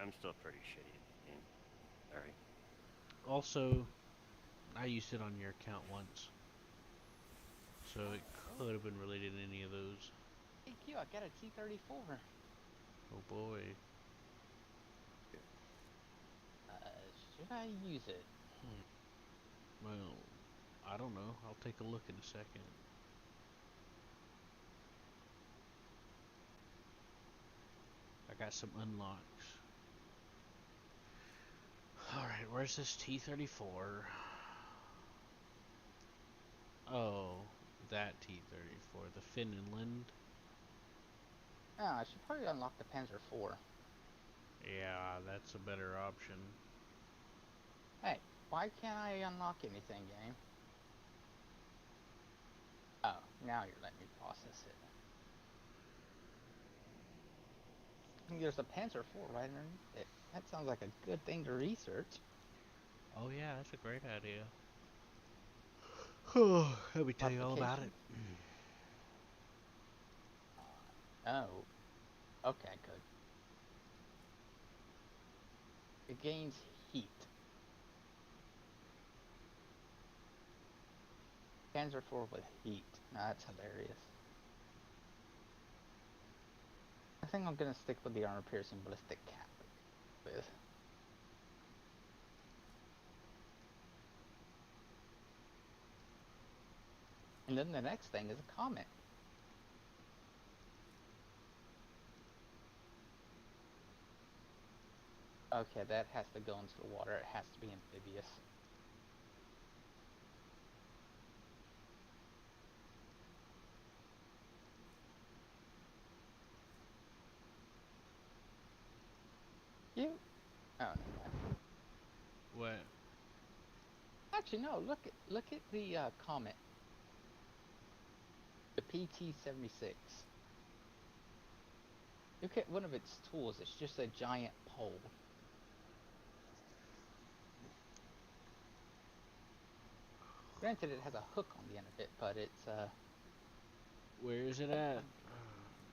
I'm still pretty shitty at this game. Sorry. Also, I used it on your account once, so it could have been related to any of those. Hey Q, I got a T-34. Oh boy. Should I use it? Well, I don't know. I'll take a look in a second. I got some unlocks. Alright, where's this T-34? Oh, that T-34, the Finland. Ah, I should probably unlock the Panzer IV. Yeah, that's a better option. Hey, why can't I unlock anything, game? Oh, now you're letting me process it. There's a Panzer IV right underneath it. That sounds like a good thing to research. Oh yeah, that's a great idea. Let me tell you all about it. Oh, okay, good. It gains heat. Panzer IV with heat. That's hilarious. I think I'm gonna stick with the armor-piercing ballistic cap with. And then the next thing is a comet. Okay, that has to go into the water. It has to be amphibious. You? Oh, never mind. What? Actually, no. Look at the comet. The PT-76. Look at one of its tools. It's just a giant pole. Granted, it has a hook on the end of it, but it's Where is it at?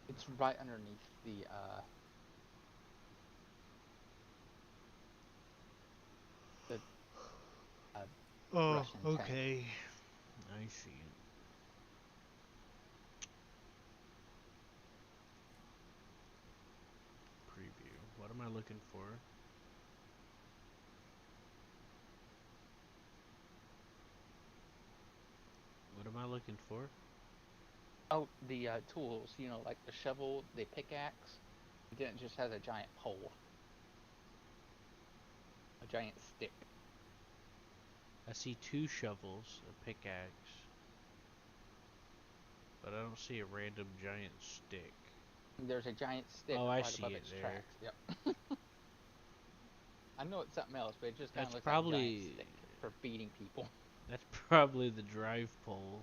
it's right underneath the the Oh, Russian tank. okay. I see it. Preview. What am I looking for? What am I looking for? Oh, the tools. You know, like the shovel, the pickaxe. Then it just has a giant pole, a giant stick. I see 2 shovels, a pickaxe, but I don't see a random giant stick. There's a giant stick Oh, I right see above it its there. tracks. Yep. I know it's something else, but it just kind of That's looks like a giant probably stick for beating people. that's probably the drive pole.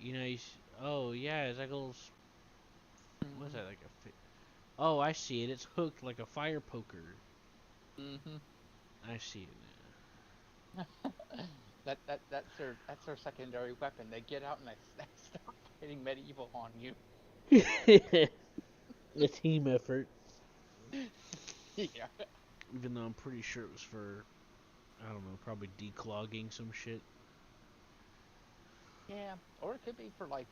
You know, oh yeah, it's like a little. What's that like a? Oh, I see it. It's hooked like a fire poker. Mm-hmm. I see it That's their secondary weapon. They get out and they start fighting medieval on you. now. A team effort. Yeah. Even though I'm pretty sure it was for, I don't know, probably declogging some shit. Yeah. Or it could be for like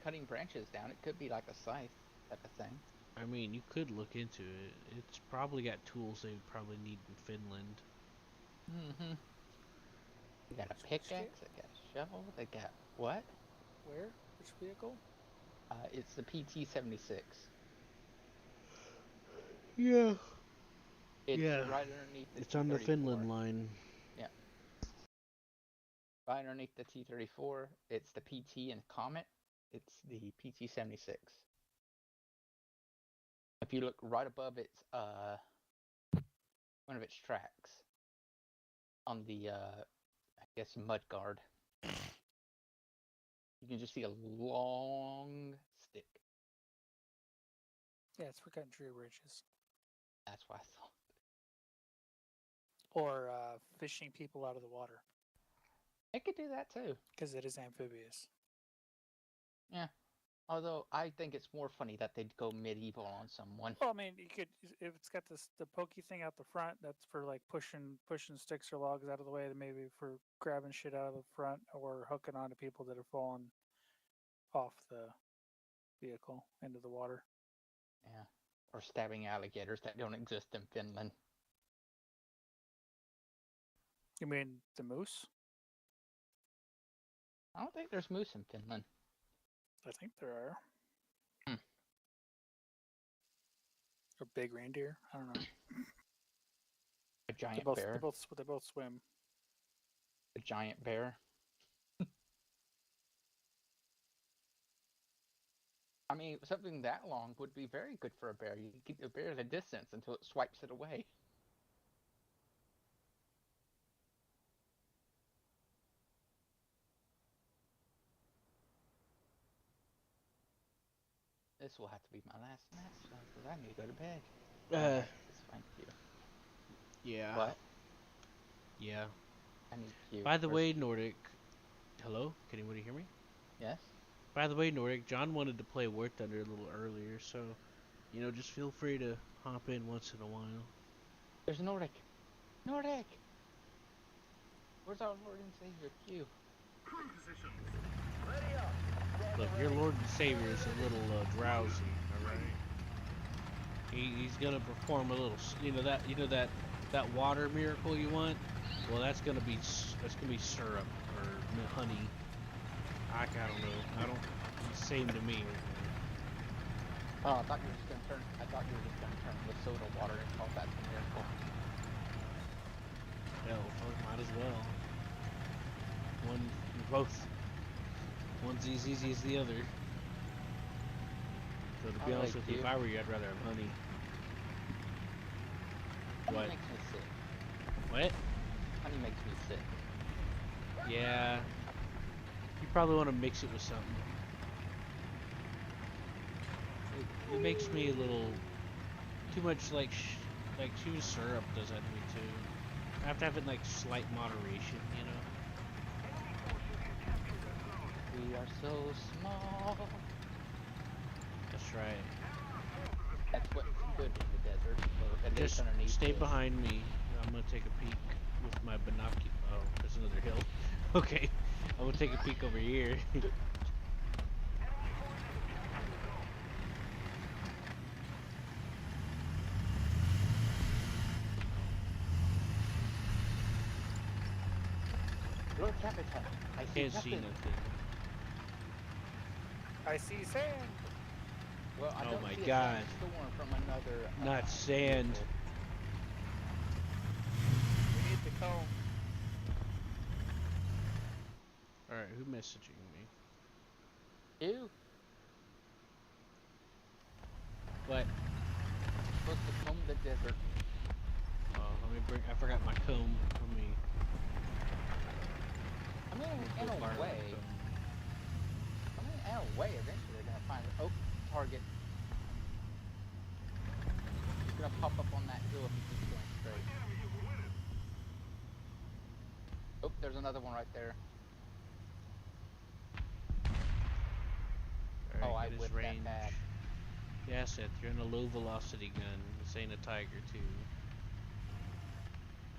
cutting branches down. It could be like a scythe type of thing. I mean, you could look into it. It's probably got tools they would probably need in Finland. Mm-hmm. They got a Which pickaxe. They got a shovel. They got what? Where? Which vehicle? It's the PT-76. Yeah. It's Yeah. right underneath the It's on the T-34. Finland line. Yeah. Right underneath the T-34. It's the PT and Comet. It's the PT-76. If you look right above its one of its tracks on the I guess mud guard, you can just see a long stick. Yeah, it's for cutting tree branches. That's what I thought. Or fishing people out of the water. It could do that too. Because it is amphibious. Yeah. Although I think it's more funny that they'd go medieval on someone. Well, I mean, you could if it's got the pokey thing out the front. That's for like pushing sticks or logs out of the way. Maybe for grabbing shit out of the front or hooking onto people that are falling off the vehicle into the water. Yeah. Or stabbing alligators that don't exist in Finland. You mean the moose? I don't think there's moose in Finland. I think there are. Hmm. Or big reindeer. I don't know. A giant They bear. both swim. A giant bear. I mean, something that long would be very good for a bear. You can keep the bear at a distance until it swipes it away. This will have to be my last match, because I need to go to bed. Alright, thank you. Yeah. What? Yeah. I need you. By the way, Nordic. Hello? Can anybody hear me? Yes? By the way, Nordic, John wanted to play War Thunder a little earlier, so, you know, just feel free to hop in once in a while. There's Nordic. Nordic! Where's our Lord and Savior Q? Crew positions. Ready up. Look, your Lord and Savior is a little drowsy. All right. He's gonna perform a little. That water miracle you want. Well, that's gonna be syrup or honey. I don't know. I don't. It's the same to me. Oh, I thought you were just gonna turn. I thought you were just gonna turn the soda water and call that the miracle. Hell, might as well. Both. One's as easy as the other. So to be I honest like with you, if you. I were you, I'd rather have honey. Honey What? makes me sick. What? Honey makes me sick. Yeah. You probably want to mix it with something. It makes me a little too much like chew syrup does that to me too. I have to have it in like slight moderation, you know. We are so small. That's right. That's what's good in the desert. Or at least Just underneath stay this. behind me. I'm gonna take a peek with my binocular. Oh, there's another hill. Okay, I'm gonna take a peek over here. Lord Capitan, I Can't see nothing. nothing. I see sand. Well, I Oh don't my see a God. sandstorm from another. Not sand. vehicle. We need the comb. All right, who messaging me? Ew. What? Supposed to comb the desert. Oh, let me bring. I forgot my comb. Let me. I mean, in go borrow a my way. comb. I mean, in a way, eventually they're gonna find it. Oh, target. It's gonna pop up on that hill if it keeps going straight. Oh, there's another one right there. All Oh, right, I get his whipped that range. bad. Yeah, Seth, you're in a low velocity gun. This ain't a Tiger too.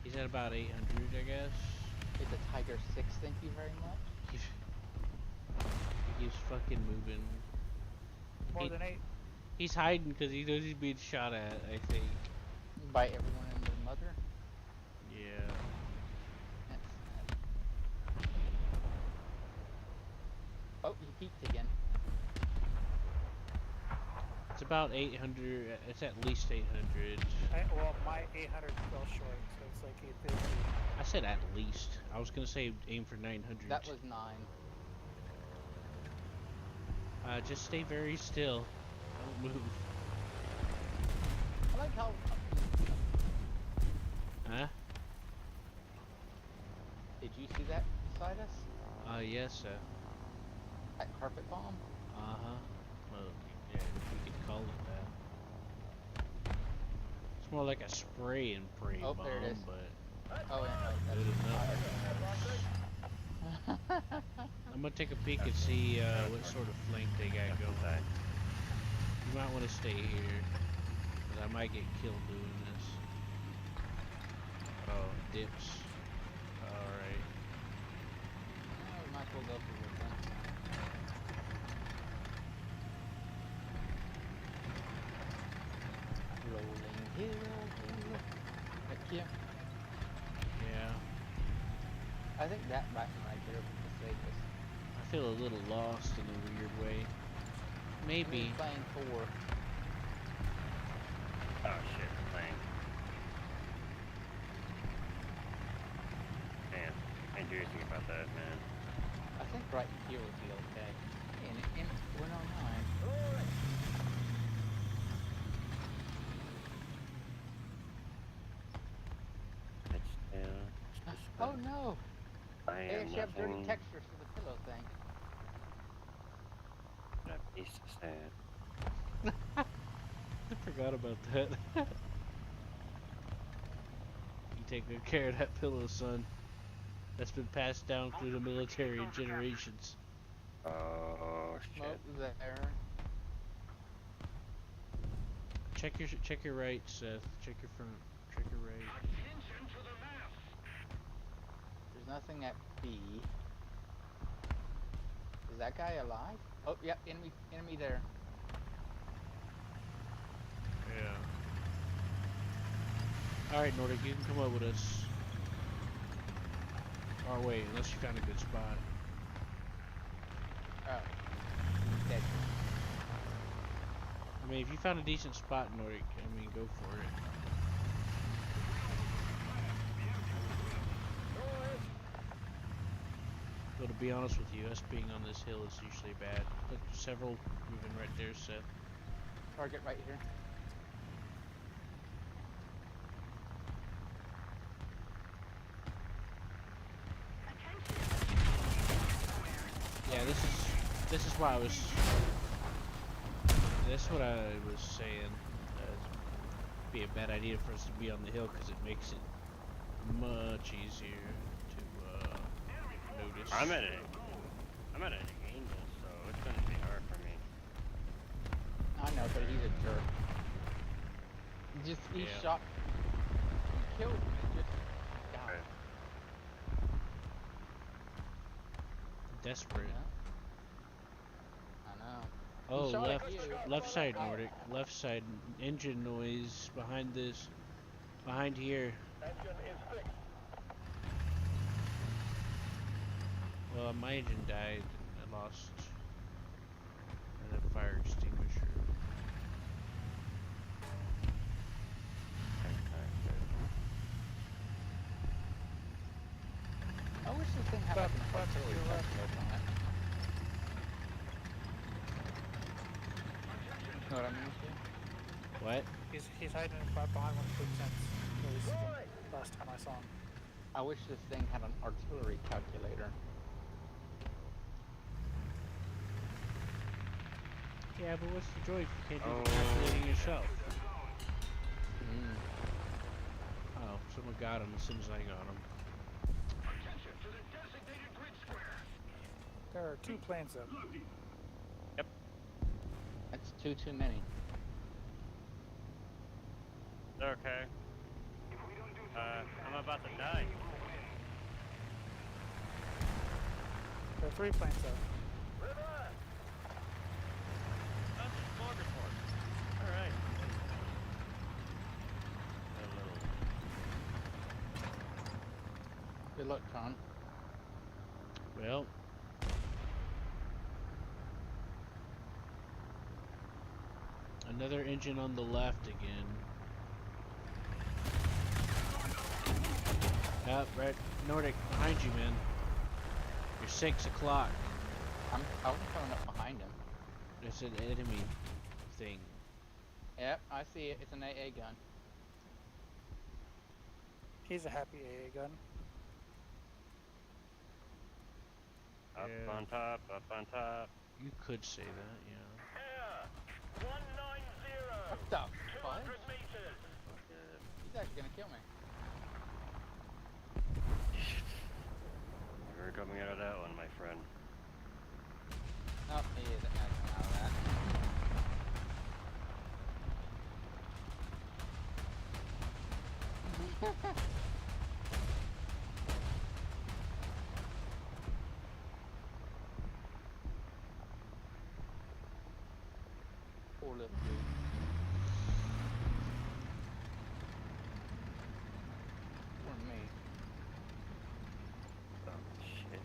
He's at about 800, I guess. It's a Tiger 6, thank you very much. He keeps fucking moving. More than 8. He's hiding because he knows he's being shot at, I think. By everyone and their mother. Yeah. That's sad. Oh, he peeked again. It's about 800. It's at least 800. Well, my 800 fell short, so it's like 850. I said at least. I was gonna say aim for 900. That was 9. Just stay very still. Don't move. I like how. Huh? Did you see that beside us? Yes, That carpet bomb? uh-huh. Well, yeah, we could call it that. It's more like a spray and pray Oh, bomb, there it is. but Oh, yeah, good enough. I'm gonna take a peek and see what sort of flank they got going. You might want to stay here, because I might get killed doing this. Oh, dips. Alright. we might as well go for this then. Rolling hill. Heck yeah. Yeah. I think that button right there was the safest. I feel a little lost in a weird way. Maybe. I'm playing 4. Oh shit, plane. Man, can't do anything about that, man. I think right here would be okay. In 109. It's just Oh no! I They am actually have dirty nothing textures for the pillow thing. but a piece of sand. I forgot about that. You take good care of that pillow, son. That's been passed down through the military in generations. Oh Smoke shit. there. Check your right, Seth. Check your front. Check your right. There's nothing at B. Is that guy alive? Oh, yep, enemy there. Yeah. Alright, Nordic, you can come up with us. Or wait, unless you found a good spot. Oh. Dead. I mean, if you found a decent spot, Nordic, I mean, go for it. But to be honest with you, us being on this hill is usually bad. Look, several moving right there, Seth. Target right here. Yeah, this is why I was. That's what I was saying. It'd be a bad idea for us to be on the hill because it makes it much easier to notice. I'm at an angle, so it's gonna be hard for me. I know, but he's a jerk. He Yeah. shot. He killed him and just died. Okay. Desperate. Yeah. I know. Oh, shot at left, you. left side, Nordic. Left side, engine noise behind this, behind here. Engine is fixed. Well, my engine died. I lost the fire extinguisher. I wish this thing had like an artillery calculator on it. Know what I mean? Stu? What? He's hiding behind one of the big tents. At least last time I saw him. I wish this thing had an artillery calculator. Yeah, but what's the joy if you can't do the calculating yourself? Mm. Oh, someone got him as soon as I got him. Attention to the designated grid square. There are 2 planes up. That's too many. Okay. I'm about to die. There are 3 planes up. That's a smorgasbord. Alright. Good luck, John. Well, another engine on the left again. Yep, right, Nordic, behind you, man. You're 6 o'clock. I was coming up behind him. It's an enemy thing. Yep, I see it. It's an AA gun. He's a happy AA gun. Up Yeah. on top, up on top. You could say that, yeah. Air 190. What the fuck? 200 meters. He's actually gonna kill me. You're coming out of that one, my friend. No, he isn't coming out of that. Poor little dude. Poor me. Oh, shit.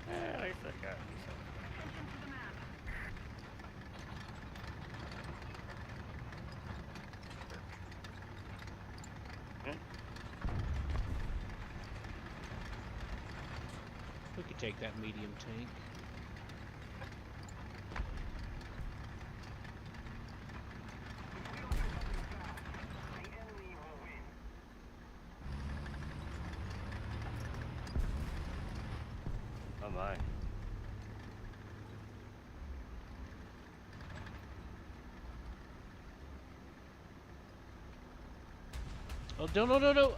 At least I got me some. We could take that medium tank. Oh my. Oh, no.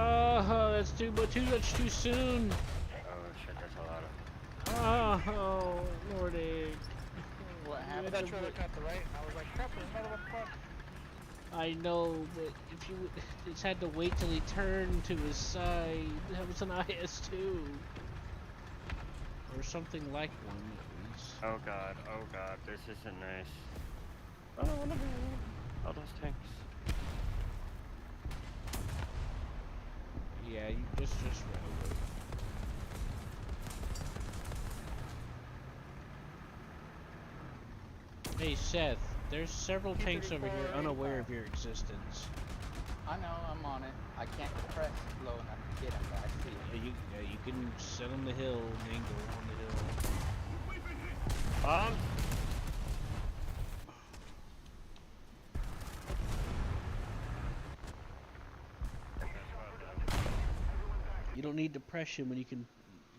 Oh, that's too much too soon. Oh shit, that's a lot of. Oh, Nordic. What I happened? thought you were looking at the right, and I was like, crap, there's another one front. I know, but if you just had to wait till he turned to his side, that was an IS-2. Or something like one, at least. Oh god, this isn't nice. Oh, look at all those tanks. Yeah, you just railroad. Hey Seth, there's several tanks over here unaware of your existence. I know, I'm on it. I can't press low enough to get him, but I see him. You can sit on the hill and then go on the hill. You don't need to press him when you can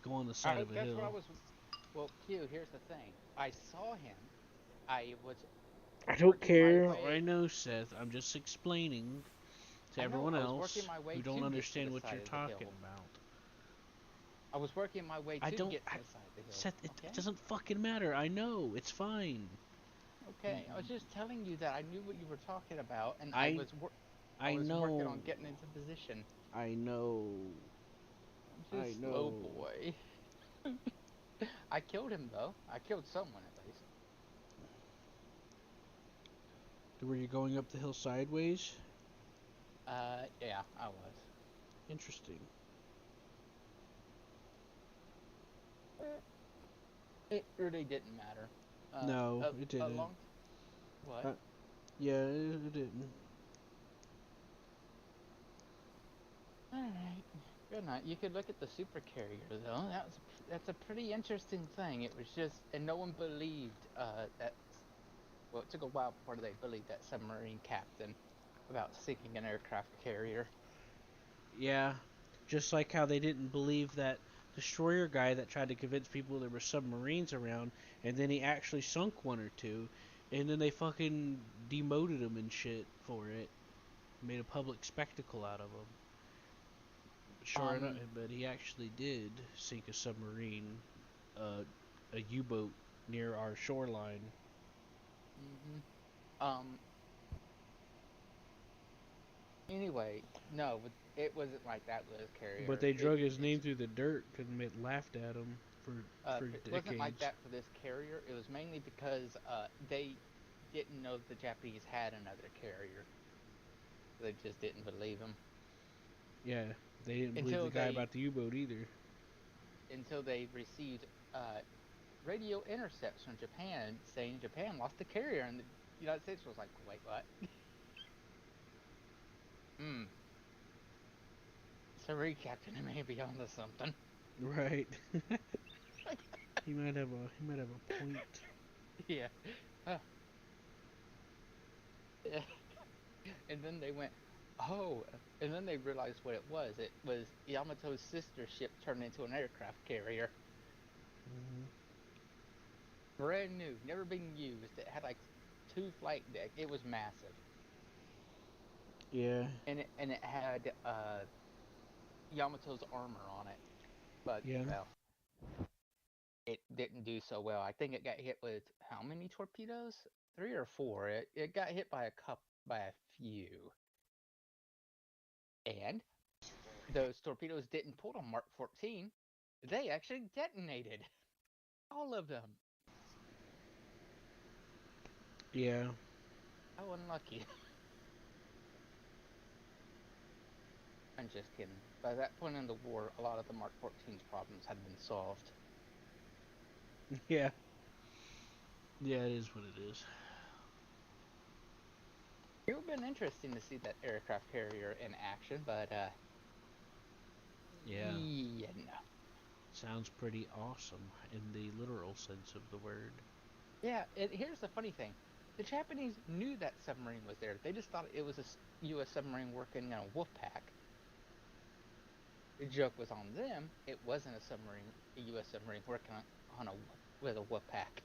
go on the side of a That's hill. what I was. Well, Q, here's the thing. I saw him. I was. I don't working my care. way- I know, Seth. I'm just explaining to I know, everyone I was else working my way who to don't get to understand the what side you're of the talking hill. about. I was working my way I to don't. get to the side of the hill. Seth, it okay? doesn't fucking matter. I know. It's fine. Okay, I was just telling you that I knew what you were talking about, and I I was know. working on getting into position. I know. I'm I just know. slow boy. I killed him though. I killed someone at least. Were you going up the hill sideways? Yeah, I was. Interesting. It really didn't matter. No, it didn't. What? Yeah, it didn't. Alright. Good night. You could look at the super carrier though. That's a pretty interesting thing. It was just, and no one believed that. Well, it took a while before they believed that submarine captain about sinking an aircraft carrier. Yeah, just like how they didn't believe that destroyer guy that tried to convince people there were submarines around, and then he actually sunk one or two, and then they fucking demoted him and shit for it, made a public spectacle out of him. Sure enough, but he actually did sink a submarine, a U-boat near our shoreline. Anyway, no, it wasn't like that with his carrier. But they drug his name through the dirt because they laughed at him for It decades. wasn't like that for this carrier. It was mainly because they didn't know the Japanese had another carrier. They just didn't believe him. Yeah, they didn't believe the guy about the U-boat either. Until they received radio intercepts from Japan saying Japan lost the carrier, and the United States was like, wait, what? Sorry, Captain, I may be onto something. Right. he might have a point. Yeah. And then they went, oh, and then they realized what it was. It was Yamato's sister ship turned into an aircraft carrier. Brand new, never been used. It had like 2 flight decks. It was massive. Yeah. And it had Yamato's armor on it. But well, it didn't do so well. I think it got hit with how many torpedoes? 3 or 4. It got hit by a few. And those torpedoes didn't pull on Mark 14. They actually detonated. All of them. Yeah. How unlucky. I'm just kidding. By that point in the war, a lot of the Mark 14's problems had been solved. Yeah. Yeah, it is what it is. It would have been interesting to see that aircraft carrier in action, but yeah, no. Sounds pretty awesome in the literal sense of the word. Yeah, here's the funny thing. The Japanese knew that submarine was there. They just thought it was a U.S. submarine working in a wolf pack. The joke was on them. It wasn't a U.S. submarine working with a wolf pack.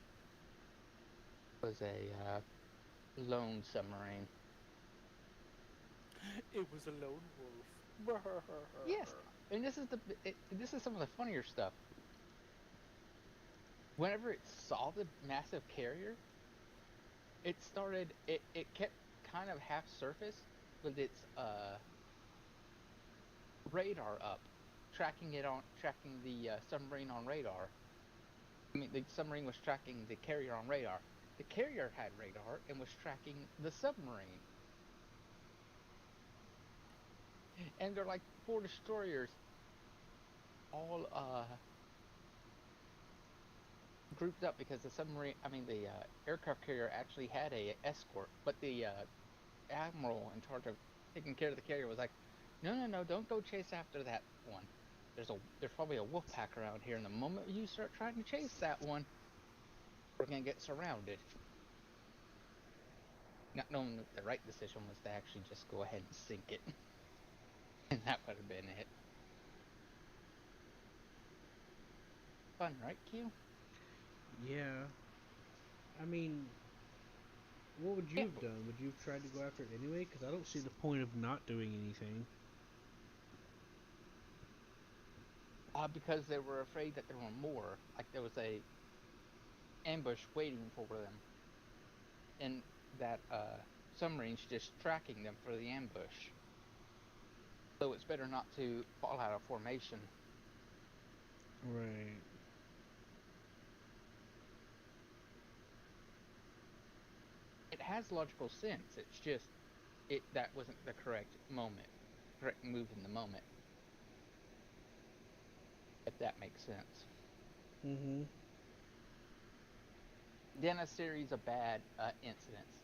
It was a lone submarine. It was a lone wolf. Yes, and this is some of the funnier stuff. Whenever it saw the massive carrier, it kept kind of half surface with its radar up, tracking the submarine on radar. I mean, the submarine was tracking the carrier on radar. The carrier had radar and was tracking the submarine. And they're like 4 destroyers, all grouped up because the submarine, I mean, the aircraft carrier actually had a escort, but the admiral in charge of taking care of the carrier was like, no, no, no, don't go chase after that one. There's probably a wolf pack around here, and the moment you start trying to chase that one, we're gonna get surrounded. Not knowing that the right decision was to actually just go ahead and sink it. And that would have been it. Fun, right, Q? Yeah. I mean, what would you Yeah. have done? Would you have tried to go after it anyway? Because I don't see the point of not doing anything. Because they were afraid that there were more. Like there was a ambush waiting for them. And that submarine's just tracking them for the ambush. So it's better not to fall out of formation. Right. It has logical sense. It's just that wasn't the correct move in the moment. If that makes sense. Mm-hmm. Then a series of bad incidents.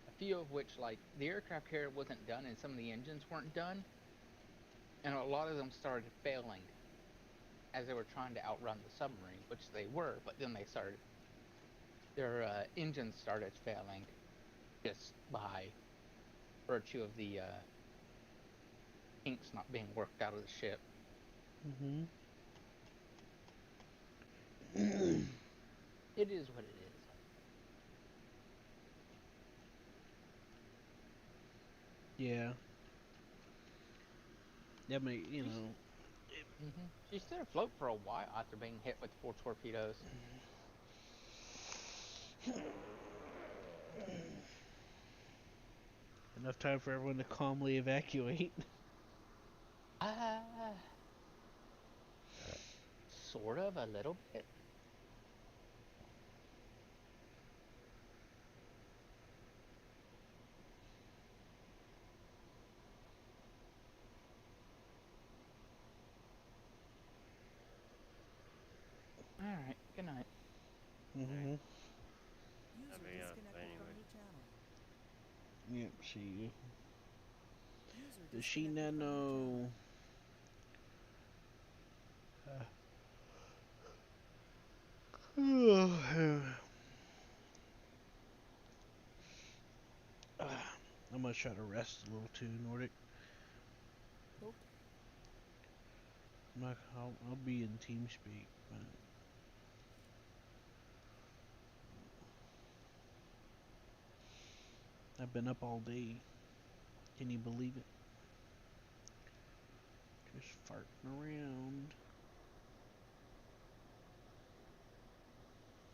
A few of which, like, the aircraft carrier wasn't done and some of the engines weren't done. And a lot of them started failing as they were trying to outrun the submarine, which they were, but then their engines started failing just by virtue of the kinks not being worked out of the ship. Mm-hmm. It is what it is. Yeah. That may, you know. She stood afloat for a while after being hit with 4 torpedoes. Enough time for everyone to calmly evacuate. Sort of, a little bit. Alright, good night. Mm-hmm. I mean, anyway. Yep, see. Does she not know? I'm gonna try to rest a little too, Nordic. Nope. I'll be in TeamSpeak, but I've been up all day. Can you believe it? Just farting around.